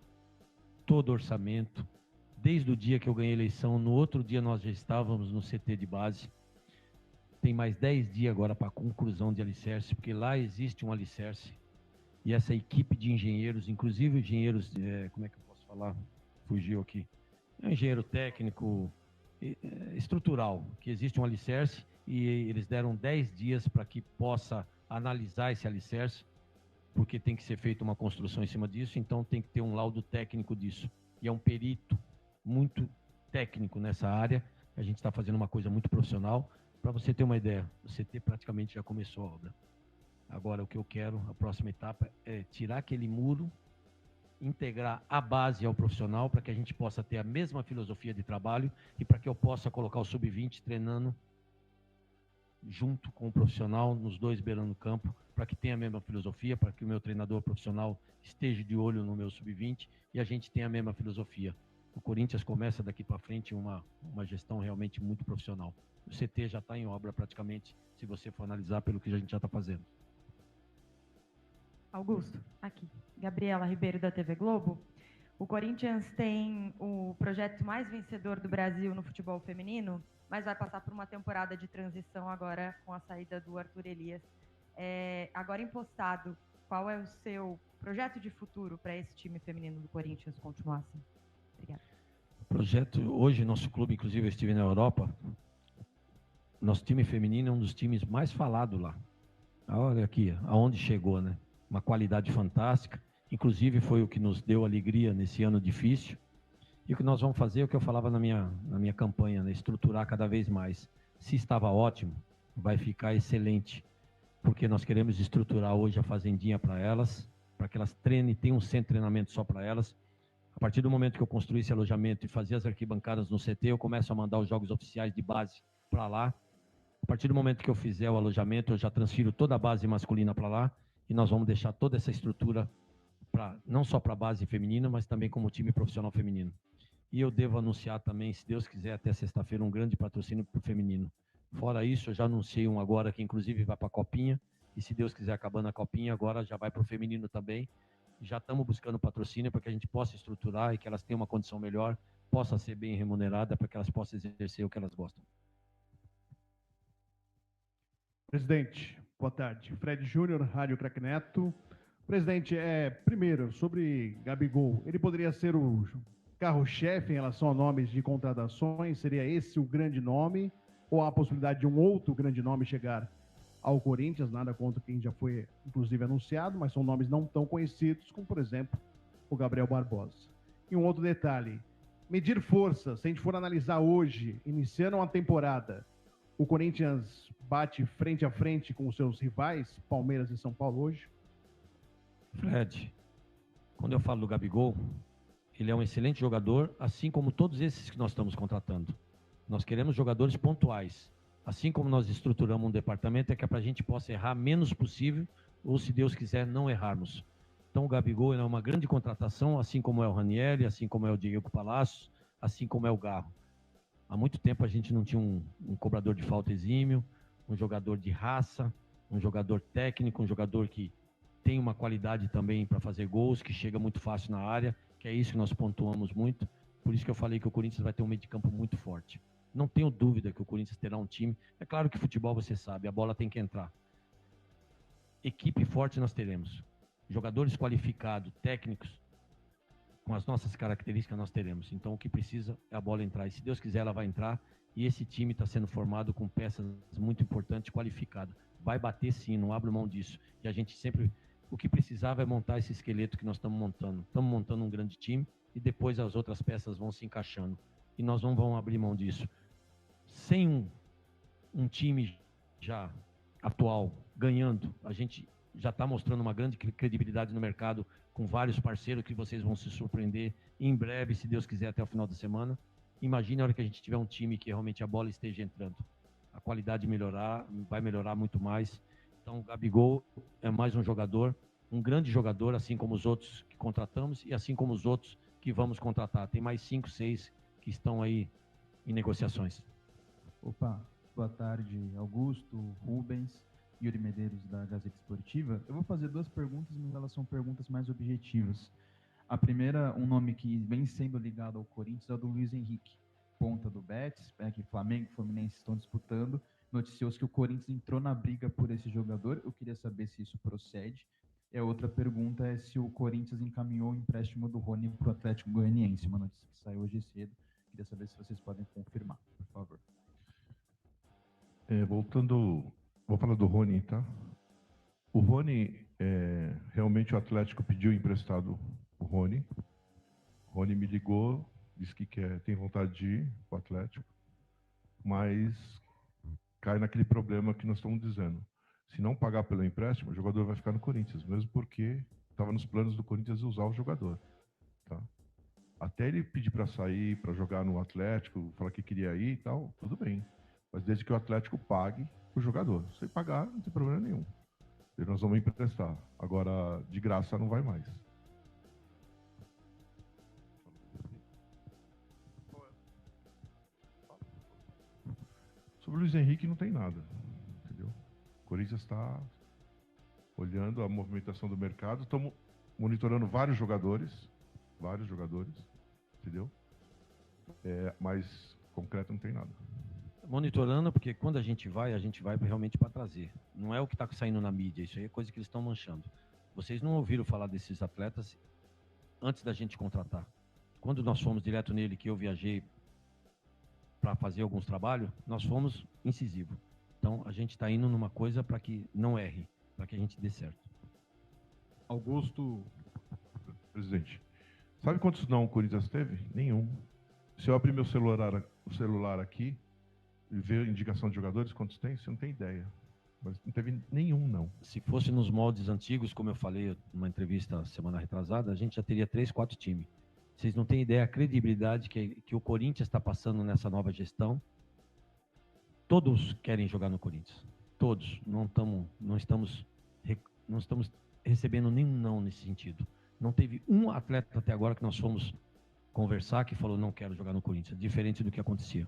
todo o orçamento. Desde o dia que eu ganhei a eleição, no outro dia nós já estávamos no CT de base. Tem mais 10 dias agora para a conclusão de alicerce, porque lá existe um alicerce. E essa equipe de engenheiros, inclusive engenheiros, como é que eu posso falar? Fugiu aqui. É um engenheiro técnico, estrutural, que existe um alicerce e eles deram 10 dias para que possa analisar esse alicerce, porque tem que ser feita uma construção em cima disso, então tem que ter um laudo técnico disso. E é um perito muito técnico nessa área, a gente está fazendo uma coisa muito profissional. Para você ter uma ideia, o CT praticamente já começou a obra. Agora o que eu quero, a próxima etapa, é tirar aquele muro, integrar a base ao profissional, para que a gente possa ter a mesma filosofia de trabalho e para que eu possa colocar o sub-20 treinando junto com o profissional, nos dois beirando o campo, para que tenha a mesma filosofia, para que o meu treinador profissional esteja de olho no meu sub-20 e a gente tenha a mesma filosofia. O Corinthians começa daqui para frente uma gestão realmente muito profissional. O CT já está em obra praticamente, se você for analisar pelo que a gente já está fazendo. Augusto, aqui. Gabriela Ribeiro, da TV Globo. O Corinthians tem o projeto mais vencedor do Brasil no futebol feminino, mas vai passar por uma temporada de transição agora com a saída do Arthur Elias. Agora impostado, qual é o seu projeto de futuro para esse time feminino do Corinthians continuar assim? Obrigada. O projeto, hoje, nosso clube, inclusive eu estive na Europa, nosso time feminino é um dos times mais falados lá. Olha aqui, aonde chegou, né? Uma qualidade fantástica, inclusive foi o que nos deu alegria nesse ano difícil. E o que nós vamos fazer é o que eu falava na minha campanha, né? Estruturar cada vez mais. Se estava ótimo, vai ficar excelente, porque nós queremos estruturar hoje a fazendinha para elas, para que elas treinem, tenham um centro de treinamento só para elas. A partir do momento que eu construir esse alojamento e fazer as arquibancadas no CT, eu começo a mandar os jogos oficiais de base para lá. A partir do momento que eu fizer o alojamento, eu já transfiro toda a base masculina para lá e nós vamos deixar toda essa estrutura não só para a base feminina, mas também como time profissional feminino. E eu devo anunciar também, se Deus quiser, até sexta-feira, um grande patrocínio para o feminino. Fora isso, eu já anunciei um agora que inclusive vai para a Copinha, e se Deus quiser, acabando a Copinha, agora já vai para o feminino também. Já estamos buscando patrocínio para que a gente possa estruturar e que elas tenham uma condição melhor, possa ser bem remunerada, para que elas possam exercer o que elas gostam. Presidente, boa tarde. Fred Júnior, Rádio Craque Neto. Presidente, primeiro, sobre Gabigol, ele poderia ser o carro-chefe em relação a nomes de contratações? Seria esse o grande nome? Ou há a possibilidade de um outro grande nome chegar ao Corinthians? Nada contra quem já foi, inclusive, anunciado, mas são nomes não tão conhecidos, como, por exemplo, o Gabriel Barbosa. E um outro detalhe, medir força, se a gente for analisar hoje, iniciando uma temporada, o Corinthians bate frente a frente com os seus rivais, Palmeiras e São Paulo hoje? Fred, quando eu falo do Gabigol, ele é um excelente jogador, assim como todos esses que nós estamos contratando. Nós queremos jogadores pontuais. Assim como nós estruturamos um departamento, é que para a gente possa errar menos possível, ou se Deus quiser, não errarmos. Então o Gabigol é uma grande contratação, assim como é o Ranieri, assim como é o Diego Palacios, assim como é o Garro. Há muito tempo a gente não tinha um cobrador de falta exímio, um jogador de raça, um jogador técnico, um jogador que tem uma qualidade também para fazer gols, que chega muito fácil na área, que é isso que nós pontuamos muito. Por isso que eu falei que o Corinthians vai ter um meio de campo muito forte. Não tenho dúvida que o Corinthians terá um time. É claro que futebol, você sabe, a bola tem que entrar. Equipe forte nós teremos. Jogadores qualificados, técnicos, com as nossas características nós teremos. Então o que precisa é a bola entrar. E se Deus quiser, ela vai entrar. E esse time está sendo formado com peças muito importantes, qualificadas. vai bater sim, não abro mão disso. E a gente sempre, o que precisava é montar esse esqueleto que nós estamos montando. Estamos montando um grande time e depois as outras peças vão se encaixando. E nós não vamos abrir mão disso. Sem um time já atual ganhando, a gente já está mostrando uma grande credibilidade no mercado com vários parceiros que vocês vão se surpreender em breve, se Deus quiser, até o final da semana. Imagine a hora que a gente tiver um time que realmente a bola esteja entrando. A qualidade melhorar, vai melhorar muito mais. Então, o Gabigol é mais um jogador, um grande jogador, assim como os outros que contratamos e assim como os outros que vamos contratar. Tem mais 5, 6 que estão aí em negociações. Opa, boa tarde, Augusto, Rubens, Yuri Medeiros, da Gazeta Esportiva. Eu vou fazer 2 perguntas, mas elas são perguntas mais objetivas. A primeira, um nome que vem sendo ligado ao Corinthians é o do Luiz Henrique, ponta do Betis, que Flamengo e Fluminense estão disputando. Noticiou-se que o Corinthians entrou na briga por esse jogador. Eu queria saber se isso procede. E a outra pergunta é se o Corinthians encaminhou o empréstimo do Rony para o Atlético Goianiense, uma notícia que saiu hoje cedo. Queria saber se vocês podem confirmar, por favor. Voltando, vou falar do Rony, tá? O Rony, realmente o Atlético pediu emprestado o Rony. O Rony me ligou, disse que tem vontade de ir para o Atlético, mas cai naquele problema que nós estamos dizendo. Se não pagar pelo empréstimo, o jogador vai ficar no Corinthians, mesmo porque estava nos planos do Corinthians usar o jogador. Tá? Até ele pedir para sair, para jogar no Atlético, falar que queria ir e tal, tudo bem. Mas desde que o Atlético pague o jogador. Se pagar, não tem problema nenhum. E nós vamos emprestar. Agora, de graça, não vai mais. Sobre o Luiz Henrique, não tem nada. Entendeu? O Corinthians está olhando a movimentação do mercado. Estamos monitorando vários jogadores. Entendeu? Mas concreto não tem nada. Monitorando, porque quando a gente vai realmente para trazer. Não é o que está saindo na mídia, isso aí é coisa que eles estão manchando. Vocês não ouviram falar desses atletas antes da gente contratar. Quando nós fomos direto nele, que eu viajei para fazer alguns trabalhos, nós fomos incisivo. Então, a gente está indo numa coisa para que não erre, para que a gente dê certo. Augusto, presidente, sabe quantos não o Corinthians teve? Nenhum. Se eu abrir meu celular aqui, e ver a indicação de jogadores, quantos tem? Você não tem ideia. Mas não teve nenhum, não. Se fosse nos moldes antigos, como eu falei numa entrevista semana retrasada, a gente já teria 3, 4 times. Vocês não têm ideia a credibilidade que o Corinthians está passando nessa nova gestão. Todos querem jogar no Corinthians. Todos. Não estamos recebendo nenhum não nesse sentido. Não teve um atleta até agora que nós fomos conversar que falou não quero jogar no Corinthians, diferente do que acontecia.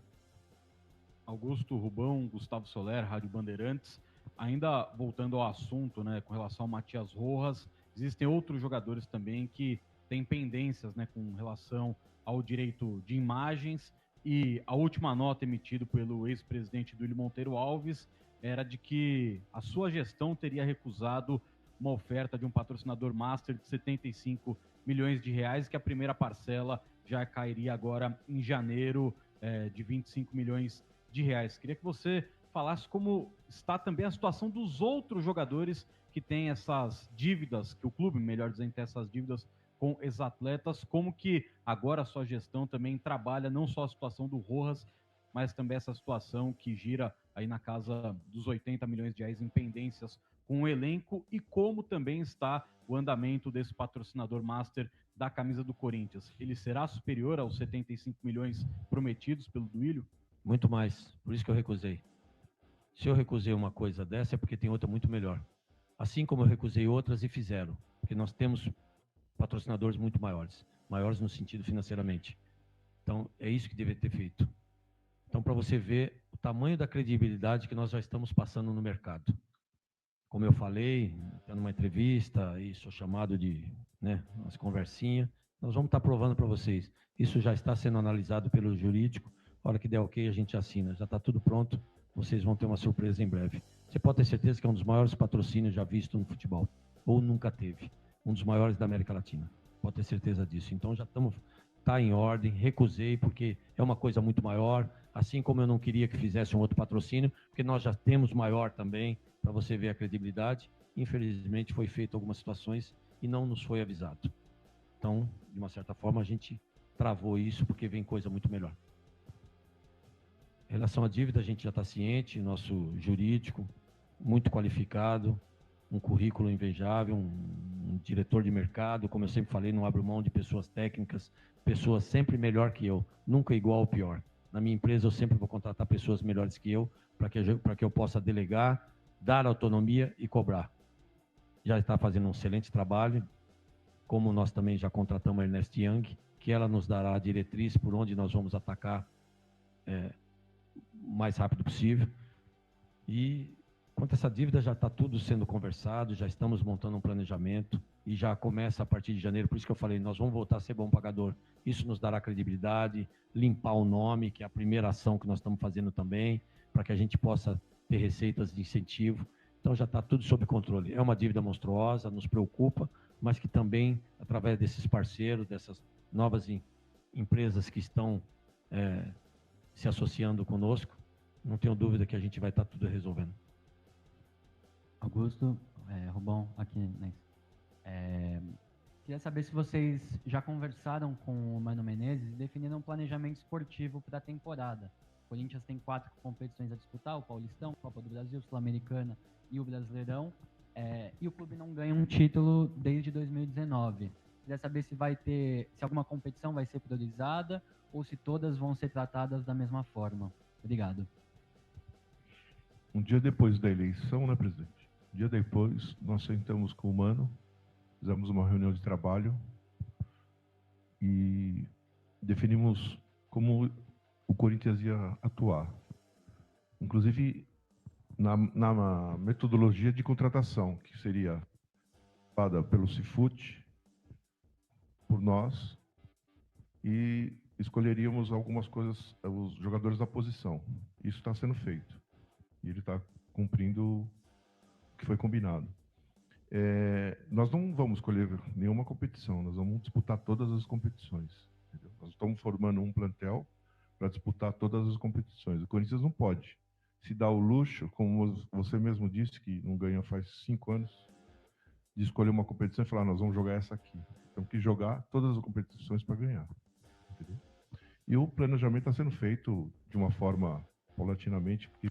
Augusto, Rubão, Gustavo Soler, Rádio Bandeirantes. Ainda voltando ao assunto, né, com relação ao Matias Rojas, existem outros jogadores também que têm pendências, né, com relação ao direito de imagens, e a última nota emitida pelo ex-presidente Duílio Monteiro Alves era de que a sua gestão teria recusado uma oferta de um patrocinador master de 75 milhões de reais, que a primeira parcela já cairia agora em janeiro de 25 milhões de reais. Queria que você falasse como está também a situação dos outros jogadores que têm essas dívidas, que o clube, melhor dizendo, tem essas dívidas com ex-atletas, como que agora a sua gestão também trabalha não só a situação do Rojas, mas também essa situação que gira aí na casa dos 80 milhões de reais em pendências com o elenco, e como também está o andamento desse patrocinador master da camisa do Corinthians. Ele será superior aos 75 milhões prometidos pelo Duílio? Muito mais, por isso que eu recusei. Se eu recusei uma coisa dessa é porque tem outra muito melhor. Assim como eu recusei outras e fizeram, porque nós temos patrocinadores muito maiores, maiores no sentido financeiramente. Então, é isso que deve ter feito. Então, para você ver o tamanho da credibilidade que nós já estamos passando no mercado. Como eu falei, numa entrevista, e sou chamado de, umas conversinhas, nós vamos estar provando para vocês. Isso já está sendo analisado pelo jurídico. A hora que der ok, a gente assina. Já está tudo pronto. Vocês vão ter uma surpresa em breve. Você pode ter certeza que é um dos maiores patrocínios já visto no futebol. Ou nunca teve. Um dos maiores da América Latina. Pode ter certeza disso. Então já está em ordem. Recusei porque é uma coisa muito maior. assim como eu não queria que fizesse um outro patrocínio, porque nós já temos maior também, para você ver a credibilidade. Infelizmente, foi feito algumas situações e não nos foi avisado. Então, de uma certa forma, a gente travou isso, porque vem coisa muito melhor. Em relação à dívida, a gente já está ciente, nosso jurídico, muito qualificado, um currículo invejável, um diretor de mercado, como eu sempre falei, não abro mão de pessoas técnicas, pessoas sempre melhor que eu, nunca igual ou pior. Na minha empresa, eu sempre vou contratar pessoas melhores que eu, para que eu possa delegar, dar autonomia e cobrar. Já está fazendo um excelente trabalho, como nós também já contratamos a Ernest Young, que ela nos dará a diretriz por onde nós vamos atacar o mais rápido possível. E quanto a essa dívida, já está tudo sendo conversado, já estamos montando um planejamento e já começa a partir de janeiro. Por isso que eu falei, nós vamos voltar a ser bom pagador. Isso nos dará credibilidade, limpar o nome, que é a primeira ação que nós estamos fazendo também, para que a gente possa ter receitas de incentivo. Então já está tudo sob controle. É uma dívida monstruosa, nos preocupa, mas que também, através desses parceiros, dessas novas empresas que estão se associando conosco, não tenho dúvida que a gente vai estar tudo resolvendo. Augusto, Rubão, aqui, né? Queria saber se vocês já conversaram com o Mano Menezes e definiram um planejamento esportivo para a temporada. O Corinthians tem 4 competições a disputar, o Paulistão, Copa do Brasil, Sul-Americana e o Brasileirão, e o clube não ganha um título desde 2019. Queria saber se se alguma competição vai ser priorizada ou se todas vão ser tratadas da mesma forma. Obrigado. Um dia depois da eleição, né, presidente? Um dia depois, nós sentamos com o Mano, fizemos uma reunião de trabalho e definimos como o Corinthians ia atuar. Inclusive, na metodologia de contratação, que seria dada pelo Cifut, por nós, e escolheríamos algumas coisas, os jogadores da posição. Isso está sendo feito. E ele está cumprindo o que foi combinado. Nós não vamos escolher nenhuma competição, nós vamos disputar todas as competições. Entendeu? Nós estamos formando um plantel para disputar todas as competições. O Corinthians não pode se dar o luxo, como você mesmo disse, que não ganha faz 5 anos, de escolher uma competição e falar, nós vamos jogar essa aqui. Temos que jogar todas as competições para ganhar. Entendeu? E o planejamento está sendo feito de uma forma paulatinamente, porque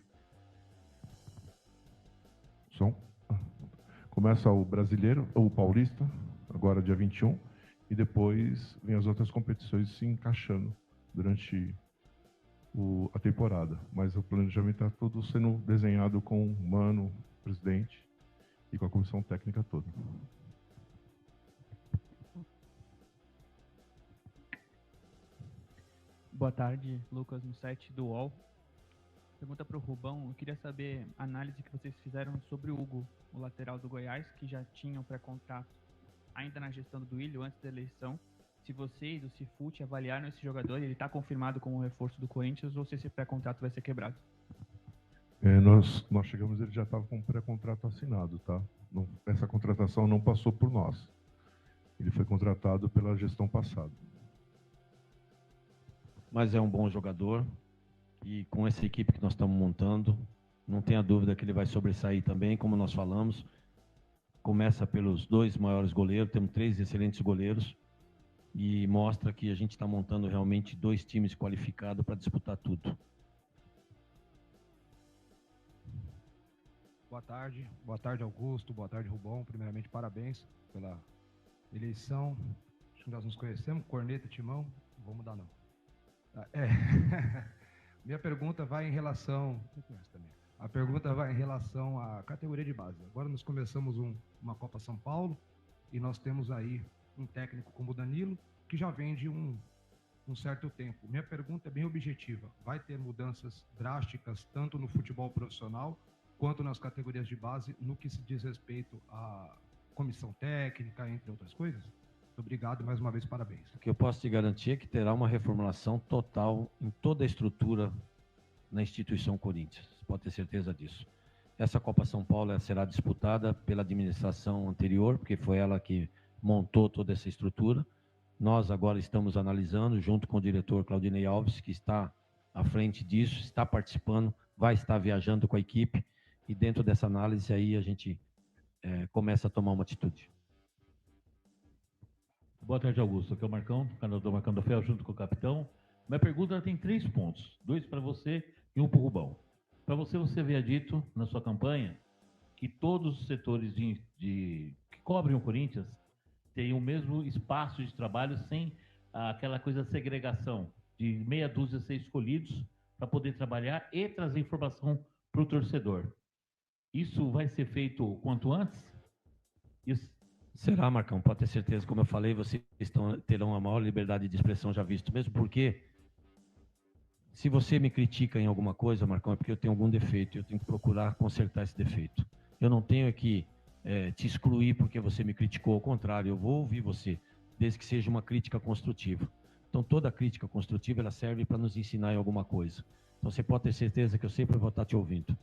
começa o brasileiro, ou o paulista, agora dia 21, e depois vem as outras competições se encaixando durante a temporada. Mas o planejamento está todo sendo desenhado com o Mano, presidente, e com a comissão técnica toda. Boa tarde, Lucas Mussetti, do UOL. Pergunta para o Rubão, eu queria saber a análise que vocês fizeram sobre o Hugo, o lateral do Goiás, que já tinham pré-contrato ainda na gestão do Duílio, antes da eleição. Se vocês, o Cifut, avaliaram esse jogador, ele está confirmado como reforço do Corinthians ou se esse pré-contrato vai ser quebrado? Nós chegamos, ele já estava com um pré-contrato assinado, tá? Essa contratação não passou por nós. Ele foi contratado pela gestão passada. Mas é um bom jogador. E com essa equipe que nós estamos montando, não tenha dúvida que ele vai sobressair também, como nós falamos. Começa pelos 2 maiores goleiros, temos 3 excelentes goleiros, e mostra que a gente está montando realmente 2 times qualificados para disputar tudo. Boa tarde Augusto, boa tarde Rubão. Primeiramente, parabéns pela eleição. Acho que nós nos conhecemos, Corneta, Timão, não vou mudar não. Minha pergunta vai em relação... A pergunta vai em relação à categoria de base. Agora nós começamos uma Copa São Paulo e nós temos aí um técnico como o Danilo, que já vem de um certo tempo. Minha pergunta é bem objetiva. Vai ter mudanças drásticas tanto no futebol profissional quanto nas categorias de base no que se diz respeito à comissão técnica, entre outras coisas? Muito obrigado e mais uma vez parabéns. O que eu posso te garantir é que terá uma reformulação total em toda a estrutura na instituição Corinthians. Pode ter certeza disso. Essa Copa São Paulo será disputada pela administração anterior, porque foi ela que montou toda essa estrutura. Nós agora estamos analisando, junto com o diretor Claudinei Alves, que está à frente disso, está participando, vai estar viajando com a equipe, e dentro dessa análise aí a gente começa a tomar uma atitude. Boa tarde, Augusto. Aqui é o Marcão, canal do Marcão da Fel, junto com o capitão. Minha pergunta tem 3 pontos, 2 para você e 1 para o Rubão. Para você, você havia dito na sua campanha que todos os setores que cobrem o Corinthians têm o mesmo espaço de trabalho sem aquela coisa de segregação, de meia dúzia ser escolhidos para poder trabalhar e trazer informação para o torcedor. Isso vai ser feito o quanto antes? Será, Marcão, pode ter certeza, como eu falei, vocês terão a maior liberdade de expressão já visto, mesmo porque se você me critica em alguma coisa, Marcão, é porque eu tenho algum defeito, eu tenho que procurar consertar esse defeito. Eu não tenho que te excluir porque você me criticou, ao contrário, eu vou ouvir você, desde que seja uma crítica construtiva. Então, toda crítica construtiva, ela serve para nos ensinar em alguma coisa. Então, você pode ter certeza que eu sempre vou estar te ouvindo,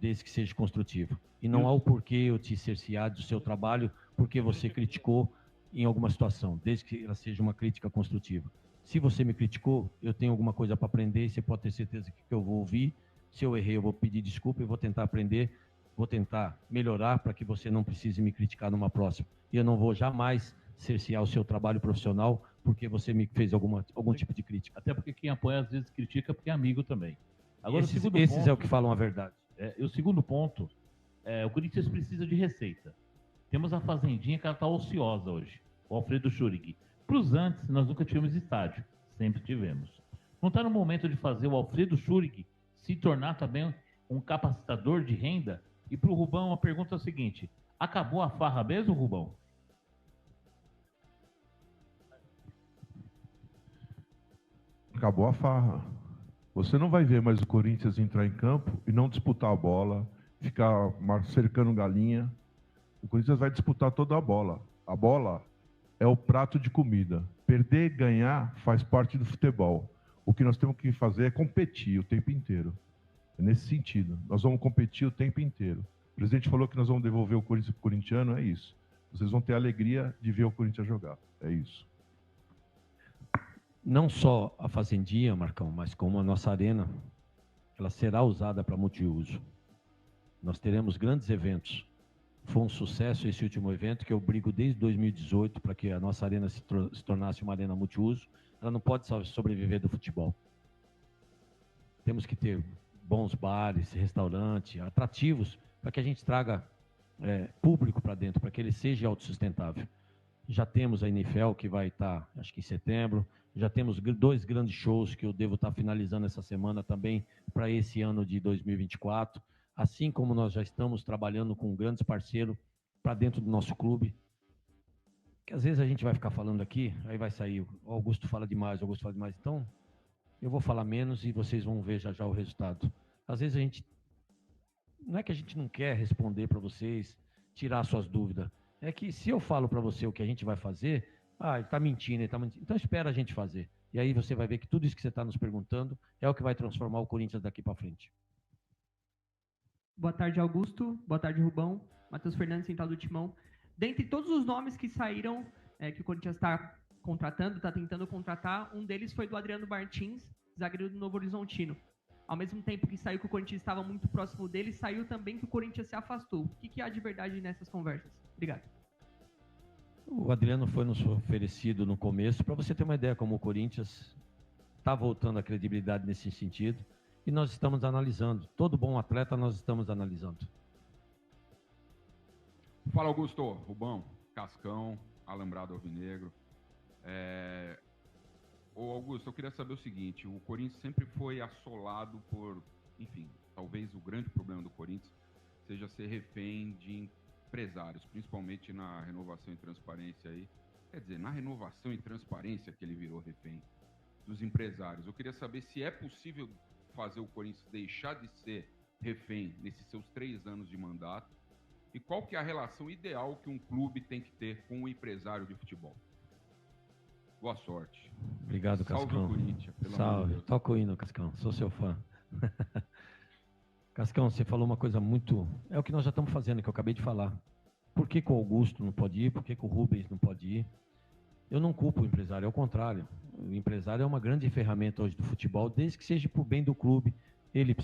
desde que seja construtivo. E não há o porquê eu te cercear do seu trabalho porque você criticou em alguma situação, desde que ela seja uma crítica construtiva. Se você me criticou, eu tenho alguma coisa para aprender, e você pode ter certeza que eu vou ouvir. Se eu errei, eu vou pedir desculpa e vou tentar aprender, vou tentar melhorar para que você não precise me criticar numa próxima. E eu não vou jamais cercear o seu trabalho profissional porque você me fez algum tipo de crítica. Até porque quem apoia às vezes critica porque é amigo também. Agora, esses ponto, é o que falam a verdade. O segundo ponto, o Corinthians precisa de receita. Temos a Fazendinha que ela está ociosa hoje, o Alfredo Schurig. Para os antes, nós nunca tivemos estádio, sempre tivemos. Não está no momento de fazer o Alfredo Schurig se tornar também um capacitador de renda? E para o Rubão, a pergunta é a seguinte: acabou a farra mesmo, Rubão? Acabou a farra. Você não vai ver mais o Corinthians entrar em campo e não disputar a bola, ficar cercando galinha. O Corinthians vai disputar toda a bola. A bola é o prato de comida. Perder e ganhar faz parte do futebol. O que nós temos que fazer é competir o tempo inteiro. É nesse sentido. Nós vamos competir o tempo inteiro. O presidente falou que nós vamos devolver o Corinthians para o corintiano, é isso. Vocês vão ter a alegria de ver o Corinthians jogar. É isso. Não só a Fazendinha, Marcão, mas como a nossa arena, ela será usada para multiuso. Nós teremos grandes eventos. Foi um sucesso esse último evento, que eu brigo desde 2018 para que a nossa arena se tornasse uma arena multiuso. Ela não pode só sobreviver do futebol. Temos que ter bons bares, restaurantes, atrativos, para que a gente traga público para dentro, para que ele seja autossustentável. Já temos a NFL, que vai estar, acho que em setembro. Já temos 2 grandes shows que eu devo estar finalizando essa semana também para esse ano de 2024. Assim como nós já estamos trabalhando com grandes parceiros para dentro do nosso clube. Que às vezes a gente vai ficar falando aqui, aí vai sair, o Augusto fala demais, o Augusto fala demais. Então, eu vou falar menos e vocês vão ver já o resultado. Às vezes a gente... Não é que a gente não quer responder para vocês, tirar suas dúvidas. É que se eu falo para você o que a gente vai fazer, ele está mentindo, ele está mentindo. Então espera a gente fazer. E aí você vai ver que tudo isso que você está nos perguntando é o que vai transformar o Corinthians daqui para frente. Boa tarde, Augusto. Boa tarde, Rubão. Matheus Fernandes, Central do Timão. Dentre todos os nomes que saíram, que o Corinthians está contratando, está tentando contratar, um deles foi do Adriano Martins, zagueiro do Novo Horizontino. Ao mesmo tempo que saiu que o Corinthians estava muito próximo dele, saiu também que o Corinthians se afastou. O que há de verdade nessas conversas? Obrigado. O Adriano foi nos oferecido no começo, para você ter uma ideia como o Corinthians está voltando à credibilidade nesse sentido, e nós estamos analisando. Todo bom atleta nós estamos analisando. Fala, Augusto. Rubão, Cascão, Alambrado Alvinegro. Ô, Augusto, eu queria saber o seguinte: o Corinthians sempre foi assolado por, enfim, talvez o grande problema do Corinthians seja ser refém de empresários, principalmente na renovação e transparência aí. Quer dizer, na renovação e transparência que ele virou refém dos empresários. Eu queria saber se é possível fazer o Corinthians deixar de ser refém nesses seus 3 anos de mandato e qual que é a relação ideal que um clube tem que ter com o empresário de futebol. Boa sorte. Obrigado, Cascão. Salve o Corinthians, pelo amor de Salve. Deus. Toca o hino, Cascão. Sou seu fã. Cascão, você falou uma coisa muito... É o que nós já estamos fazendo, que eu acabei de falar. Por que o Augusto não pode ir? Por que o Rubens não pode ir? Eu não culpo o empresário, ao contrário. O empresário é uma grande ferramenta hoje do futebol, desde que seja para o bem do clube. Ele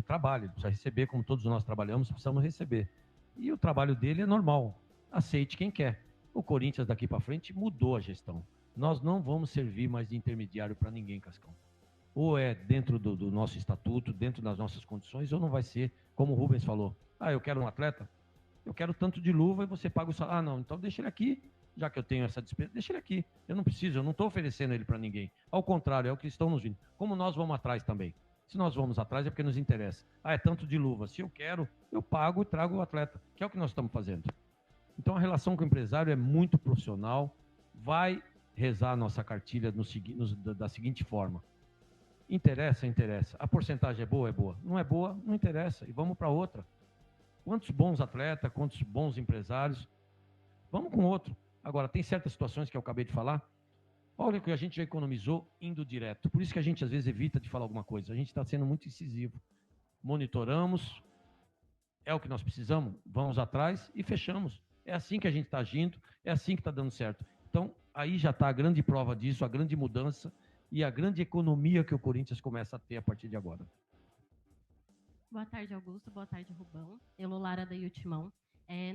trabalha, ele precisa receber, como todos nós trabalhamos, precisamos receber. E o trabalho dele é normal, aceite quem quer. O Corinthians daqui para frente mudou a gestão. Nós não vamos servir mais de intermediário para ninguém, Cascão. Ou é dentro do nosso estatuto, dentro das nossas condições, ou não vai ser, como o Rubens falou. Ah, eu quero um atleta, eu quero tanto de luva e você paga o salário. Ah, não, então deixa ele aqui, já que eu tenho essa despesa, deixa ele aqui. Eu não preciso, eu não estou oferecendo ele para ninguém. Ao contrário, é o que estão nos vindo. Como nós vamos atrás também. Se nós vamos atrás é porque nos interessa. Ah, é tanto de luva. Se eu quero, eu pago e trago o atleta, que é o que nós estamos fazendo. Então a relação com o empresário é muito profissional. Vai rezar a nossa cartilha da seguinte forma. Interessa, interessa. A porcentagem é boa? É boa. Não é boa? Não interessa. E vamos para outra. Quantos bons atletas, quantos bons empresários. Vamos com outro. Agora, tem certas situações que eu acabei de falar. Olha o que a gente já economizou indo direto. Por isso que a gente, às vezes, evita de falar alguma coisa. A gente está sendo muito incisivo. Monitoramos. É o que nós precisamos. Vamos atrás e fechamos. É assim que a gente está agindo. É assim que está dando certo. Então, aí já está a grande prova disso, a grande mudança e a grande economia que o Corinthians começa a ter a partir de agora. Boa tarde, Augusto. Boa tarde, Rubão. Eu, Lara da Timão.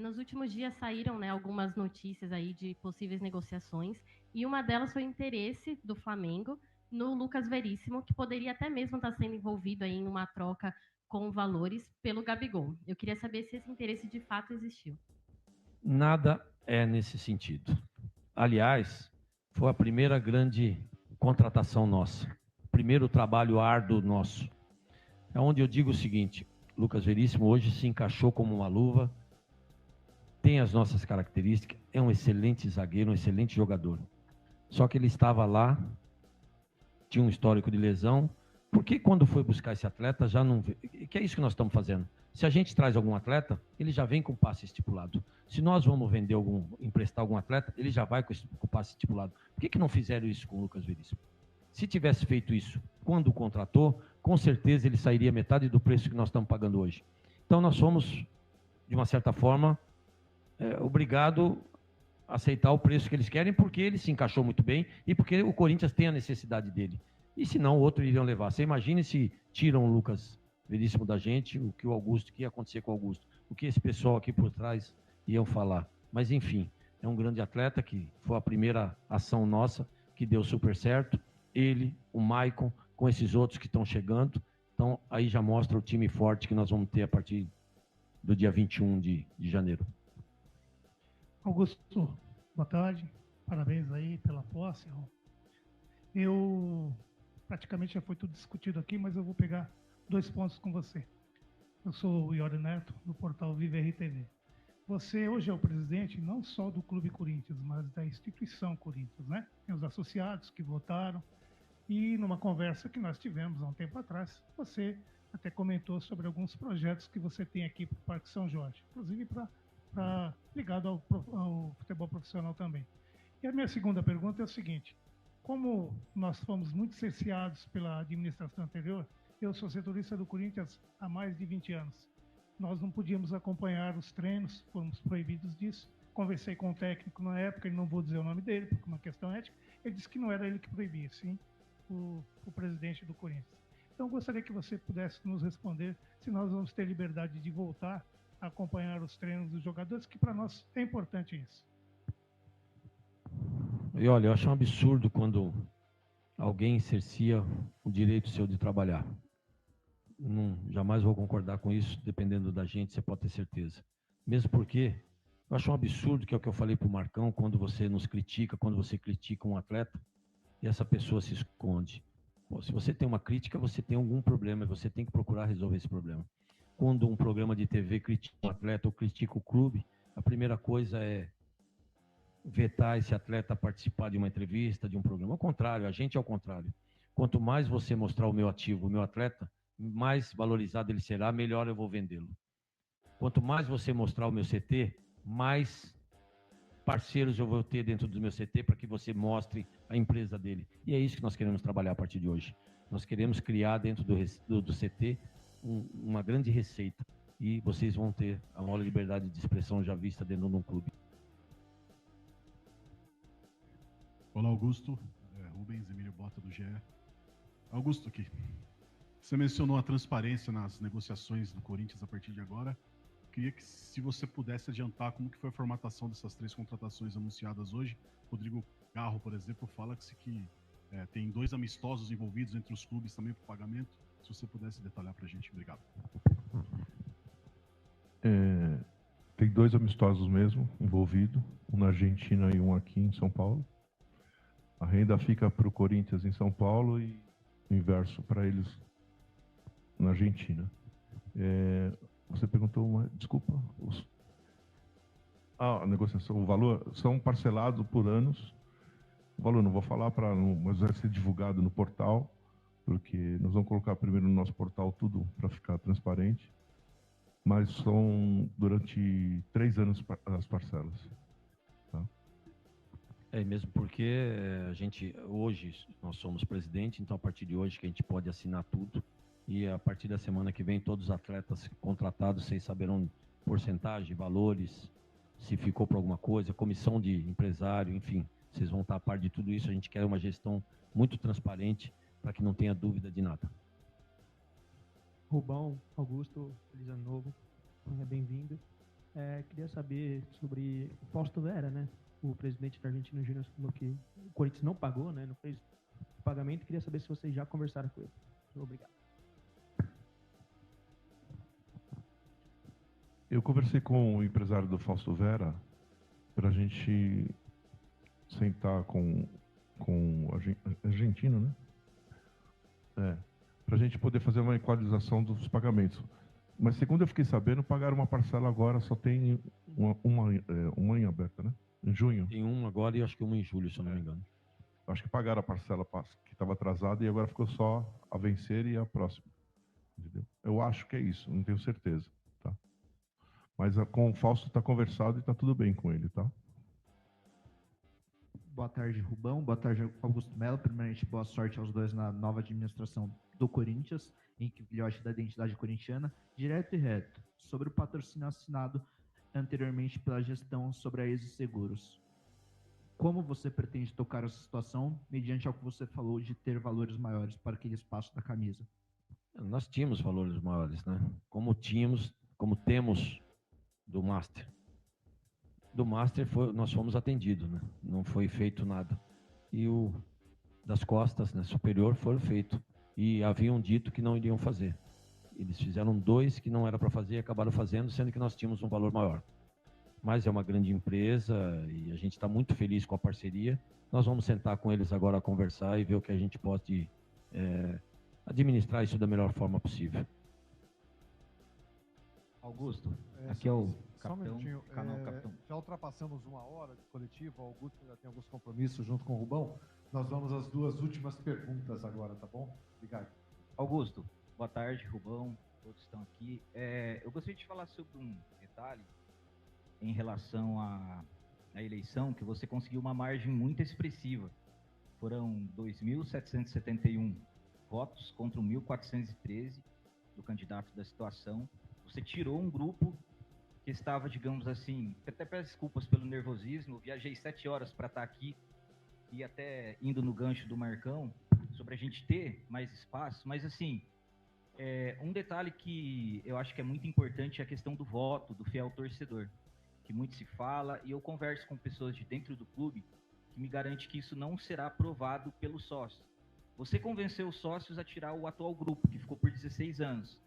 Nos últimos dias saíram, né, algumas notícias aí de possíveis negociações e uma delas foi o interesse do Flamengo no Lucas Veríssimo, que poderia até mesmo estar sendo envolvido aí em uma troca com valores pelo Gabigol. Eu queria saber se esse interesse de fato existiu. Nada é nesse sentido. Aliás, foi a primeira grande contratação nossa, primeiro trabalho árduo nosso. É onde eu digo o seguinte, Lucas Veríssimo hoje se encaixou como uma luva, tem as nossas características, é um excelente zagueiro, um excelente jogador. Só que ele estava lá, tinha um histórico de lesão, porque quando foi buscar esse atleta, já não... Que é isso que nós estamos fazendo. Se a gente traz algum atleta, ele já vem com passe estipulado. Se nós vamos emprestar algum atleta, ele já vai com o passe estipulado. Por que não fizeram isso com o Lucas Veríssimo? Se tivesse feito isso quando o contratou, com certeza ele sairia metade do preço que nós estamos pagando hoje. Então nós somos, de uma certa forma, obrigados a aceitar o preço que eles querem, porque ele se encaixou muito bem e porque o Corinthians tem a necessidade dele. E se não, o outro iriam levar. Você imagine se tiram o Lucas Veríssimo da gente, o que ia acontecer com o Augusto, o que esse pessoal aqui por trás iam falar. Mas enfim, é um grande atleta que foi a primeira ação nossa, que deu super certo. Ele, o Maicon, com esses outros que estão chegando. Então, aí já mostra o time forte que nós vamos ter a partir do dia 21 de janeiro. Augusto, boa tarde. Parabéns aí pela posse. Praticamente já foi tudo discutido aqui, mas eu vou pegar 2 pontos com você. Eu sou o Iori Neto, do portal Vive RTV. Você hoje é o presidente não só do Clube Corinthians, mas da instituição Corinthians, né? Tem os associados que votaram. E numa conversa que nós tivemos há um tempo atrás, você até comentou sobre alguns projetos que você tem aqui para o Parque São Jorge, inclusive ligado ao futebol profissional também. E a minha segunda pergunta é o seguinte: como nós fomos muito cerceados pela administração anterior, eu sou setorista do Corinthians há mais de 20 anos. Nós não podíamos acompanhar os treinos, fomos proibidos disso. Conversei com o técnico na época, ele não vou dizer o nome dele, porque é uma questão ética. Ele disse que não era ele que proibia, sim o presidente do Corinthians. Então, eu gostaria que você pudesse nos responder se nós vamos ter liberdade de voltar a acompanhar os treinos dos jogadores, que para nós é importante isso. E olha, eu acho um absurdo quando alguém cerceia o direito seu de trabalhar. Jamais vou concordar com isso, dependendo da gente, você pode ter certeza. Mesmo porque eu acho um absurdo, que é o que eu falei para o Marcão, quando você nos critica, quando você critica um atleta, e essa pessoa se esconde. Bom, se você tem uma crítica, você tem algum problema, e você tem que procurar resolver esse problema. Quando um programa de TV critica um atleta ou critica o clube, a primeira coisa é vetar esse atleta a participar de uma entrevista, de um programa. Ao contrário, a gente é ao contrário. Quanto mais você mostrar o meu ativo, o meu atleta, mais valorizado ele será, melhor eu vou vendê-lo. Quanto mais você mostrar o meu CT, mais parceiros eu vou ter dentro do meu CT para que você mostre a empresa dele. E é isso que nós queremos trabalhar a partir de hoje. Nós queremos criar dentro do CT uma grande receita. E vocês vão ter a maior liberdade de expressão já vista dentro de um clube. Olá, Augusto. Rubens Emílio Bota, do GE. Augusto, aqui. Você mencionou a transparência nas negociações do Corinthians a partir de agora. Queria que, se você pudesse adiantar como que foi a formatação dessas 3 contratações anunciadas hoje. Rodrigo Garro, por exemplo, fala-se que tem 2 amistosos envolvidos entre os clubes também para o pagamento. Se você pudesse detalhar para a gente. Obrigado. Tem 2 amistosos mesmo envolvidos, um na Argentina e um aqui em São Paulo. A renda fica para o Corinthians em São Paulo e o inverso para eles na Argentina. Você perguntou desculpa. A negociação, o valor são parcelados por anos. O valor não vou falar mas vai ser divulgado no portal, porque nós vamos colocar primeiro no nosso portal tudo para ficar transparente. Mas são durante 3 anos as parcelas. Tá? Mesmo porque hoje nós somos presidente, então a partir de hoje que a gente pode assinar tudo, e a partir da semana que vem todos os atletas contratados, vocês saberão porcentagem, valores, se ficou por alguma coisa, comissão de empresário, enfim, vocês vão estar a par de tudo isso. A gente quer uma gestão muito transparente para que não tenha dúvida de nada. Rubão, Augusto, feliz ano novo, bem-vindo. Queria saber sobre o Fausto Vera, né? O presidente da Argentina Júnior falou que o Corinthians não pagou, né? Não fez o pagamento. Queria saber se vocês já conversaram com ele. Obrigado. Eu conversei com o empresário do Fausto Vera para a gente sentar com argentino, né? Para a gente poder fazer uma equalização dos pagamentos. Mas segundo eu fiquei sabendo, pagaram uma parcela agora, só tem uma em aberta, né? Em junho. Tem uma agora e acho que uma em julho, se eu não me engano. Acho que pagaram a parcela que estava atrasada e agora ficou só a vencer e a próxima. Entendeu? Eu acho que é isso, não tenho certeza. Tá? Mas com o Fausto está conversado e está tudo bem com ele, tá? Boa tarde, Rubão. Boa tarde, Augusto Melo. Primeiramente, boa sorte aos dois na nova administração do Corinthians, em que filhote da identidade corintiana. Direto e reto, sobre o patrocínio assinado anteriormente pela gestão sobre a Easy Seguros. Como você pretende tocar essa situação, mediante ao que você falou de ter valores maiores para aquele espaço da camisa? Nós tínhamos valores maiores, né? Como temos do Master. Do Master nós fomos atendidos, né? Não foi feito nada. E o das costas, né, superior, foram feito. E haviam dito que não iriam fazer. Eles fizeram 2 que não era para fazer e acabaram fazendo, sendo que nós tínhamos um valor maior. Mas é uma grande empresa e a gente está muito feliz com a parceria. Nós vamos sentar com eles agora a conversar e ver o que a gente pode administrar isso da melhor forma possível. Augusto, aqui é o capitão, só um minutinho, canal Capitão. Já ultrapassamos 1 hora de coletivo, o Augusto ainda tem alguns compromissos junto com o Rubão. Nós vamos às 2 últimas perguntas agora, tá bom? Obrigado. Augusto, boa tarde, Rubão, todos estão aqui. Eu gostaria de falar sobre um detalhe em relação à eleição, que você conseguiu uma margem muito expressiva. Foram 2.771 votos contra 1.413 do candidato da situação. Você tirou um grupo que estava, digamos assim, até peço desculpas pelo nervosismo, viajei 7 horas para estar aqui e até indo no gancho do Marcão, sobre a gente ter mais espaço, mas assim, um detalhe que eu acho que é muito importante é a questão do voto, do fiel torcedor, que muito se fala, e eu converso com pessoas de dentro do clube que me garante que isso não será aprovado pelos sócios. Você convenceu os sócios a tirar o atual grupo, que ficou por 16 anos.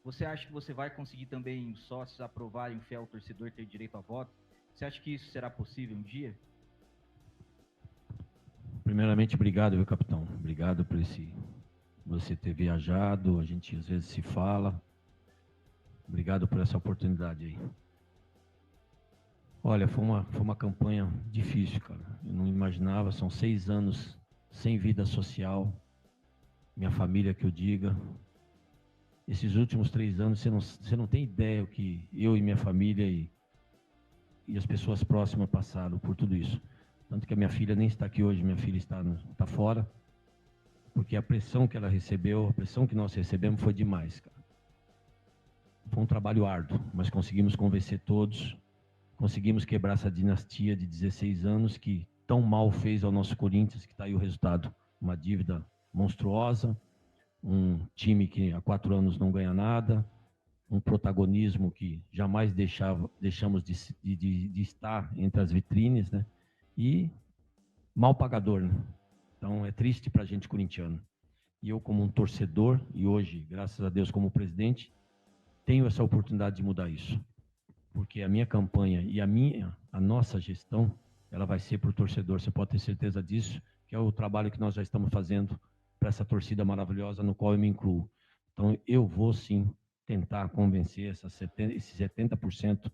Você acha que você vai conseguir também os sócios aprovarem o fiel torcedor ter direito a voto? Você acha que isso será possível um dia? Primeiramente, obrigado, viu, capitão? Obrigado por você ter viajado, a gente às vezes se fala. Obrigado por essa oportunidade aí. Olha, foi uma campanha difícil, cara. Eu não imaginava, são 6 anos sem vida social. Minha família, que eu diga. Esses últimos 3 anos, você não tem ideia o que eu e minha família e as pessoas próximas passaram por tudo isso. Tanto que a minha filha nem está aqui hoje, minha filha está fora, porque a pressão que ela recebeu, a pressão que nós recebemos foi demais, cara. Foi um trabalho árduo, mas conseguimos convencer todos, conseguimos quebrar essa dinastia de 16 anos que tão mal fez ao nosso Corinthians, que está aí o resultado. Uma dívida monstruosa, um time que há 4 anos não ganha nada, um protagonismo que jamais deixamos de estar entre as vitrines, né? E mal pagador, né? Então é triste para a gente corintiano. E eu, como um torcedor, e hoje, graças a Deus, como presidente, tenho essa oportunidade de mudar isso. Porque a minha campanha e a nossa gestão, ela vai ser para o torcedor, você pode ter certeza disso, que é o trabalho que nós já estamos fazendo para essa torcida maravilhosa, no qual eu me incluo. Então, eu vou sim tentar convencer esses 70%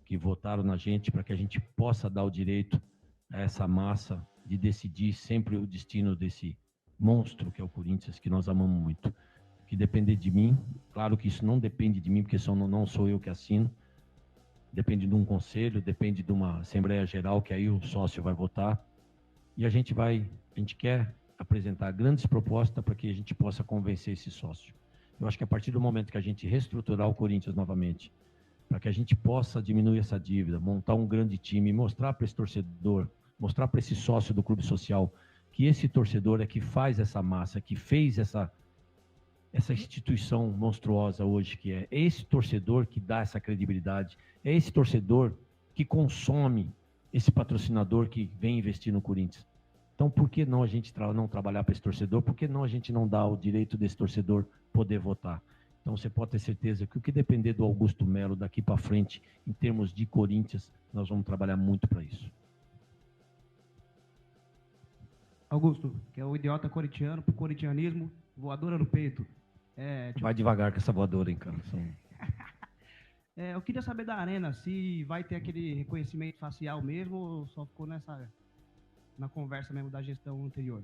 que votaram na gente, para que a gente possa dar o direito a essa massa de decidir sempre o destino desse monstro que é o Corinthians, que nós amamos muito. Que depender de mim, claro que isso não depende de mim, porque não sou eu que assino, depende de um conselho, depende de uma Assembleia Geral, que aí o sócio vai votar, e a gente quer apresentar grandes propostas para que a gente possa convencer esse sócio. Eu acho que a partir do momento que a gente reestruturar o Corinthians novamente, para que a gente possa diminuir essa dívida, montar um grande time, mostrar para esse torcedor, mostrar para esse sócio do clube social, que esse torcedor é que faz essa massa, que fez essa instituição monstruosa hoje, que é esse torcedor que dá essa credibilidade, é esse torcedor que consome esse patrocinador que vem investir no Corinthians. Então, por que não a gente não trabalhar para esse torcedor? Por que não a gente não dar o direito desse torcedor poder votar? Então, você pode ter certeza que o que depender do Augusto Melo daqui para frente, em termos de Corinthians, nós vamos trabalhar muito para isso. Augusto, que é o idiota corintiano, pro corintianismo, voadora no peito. Vai devagar com essa voadora, hein, cara. Eu queria saber da Arena, se vai ter aquele reconhecimento facial mesmo ou só ficou na conversa mesmo da gestão anterior?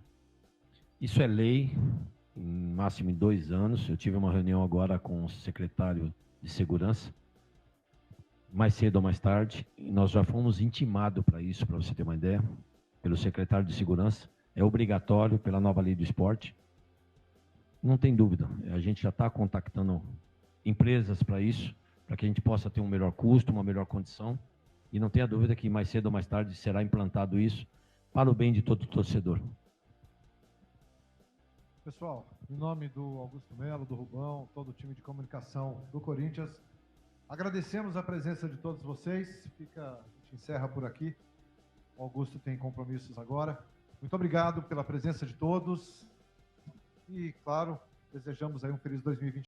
Isso é lei, em máximo em 2 anos. Eu tive uma reunião agora com o secretário de Segurança, mais cedo ou mais tarde, e nós já fomos intimados para isso, para você ter uma ideia, pelo secretário de Segurança. É obrigatório pela nova lei do esporte. Não tem dúvida, a gente já está contactando empresas para isso, para que a gente possa ter um melhor custo, uma melhor condição, e não tenha dúvida que mais cedo ou mais tarde será implantado isso para o bem de todo torcedor. Pessoal, em nome do Augusto Melo, do Rubão, todo o time de comunicação do Corinthians, agradecemos a presença de todos vocês. A gente encerra por aqui. O Augusto tem compromissos agora. Muito obrigado pela presença de todos. E, claro, desejamos aí um feliz 2020.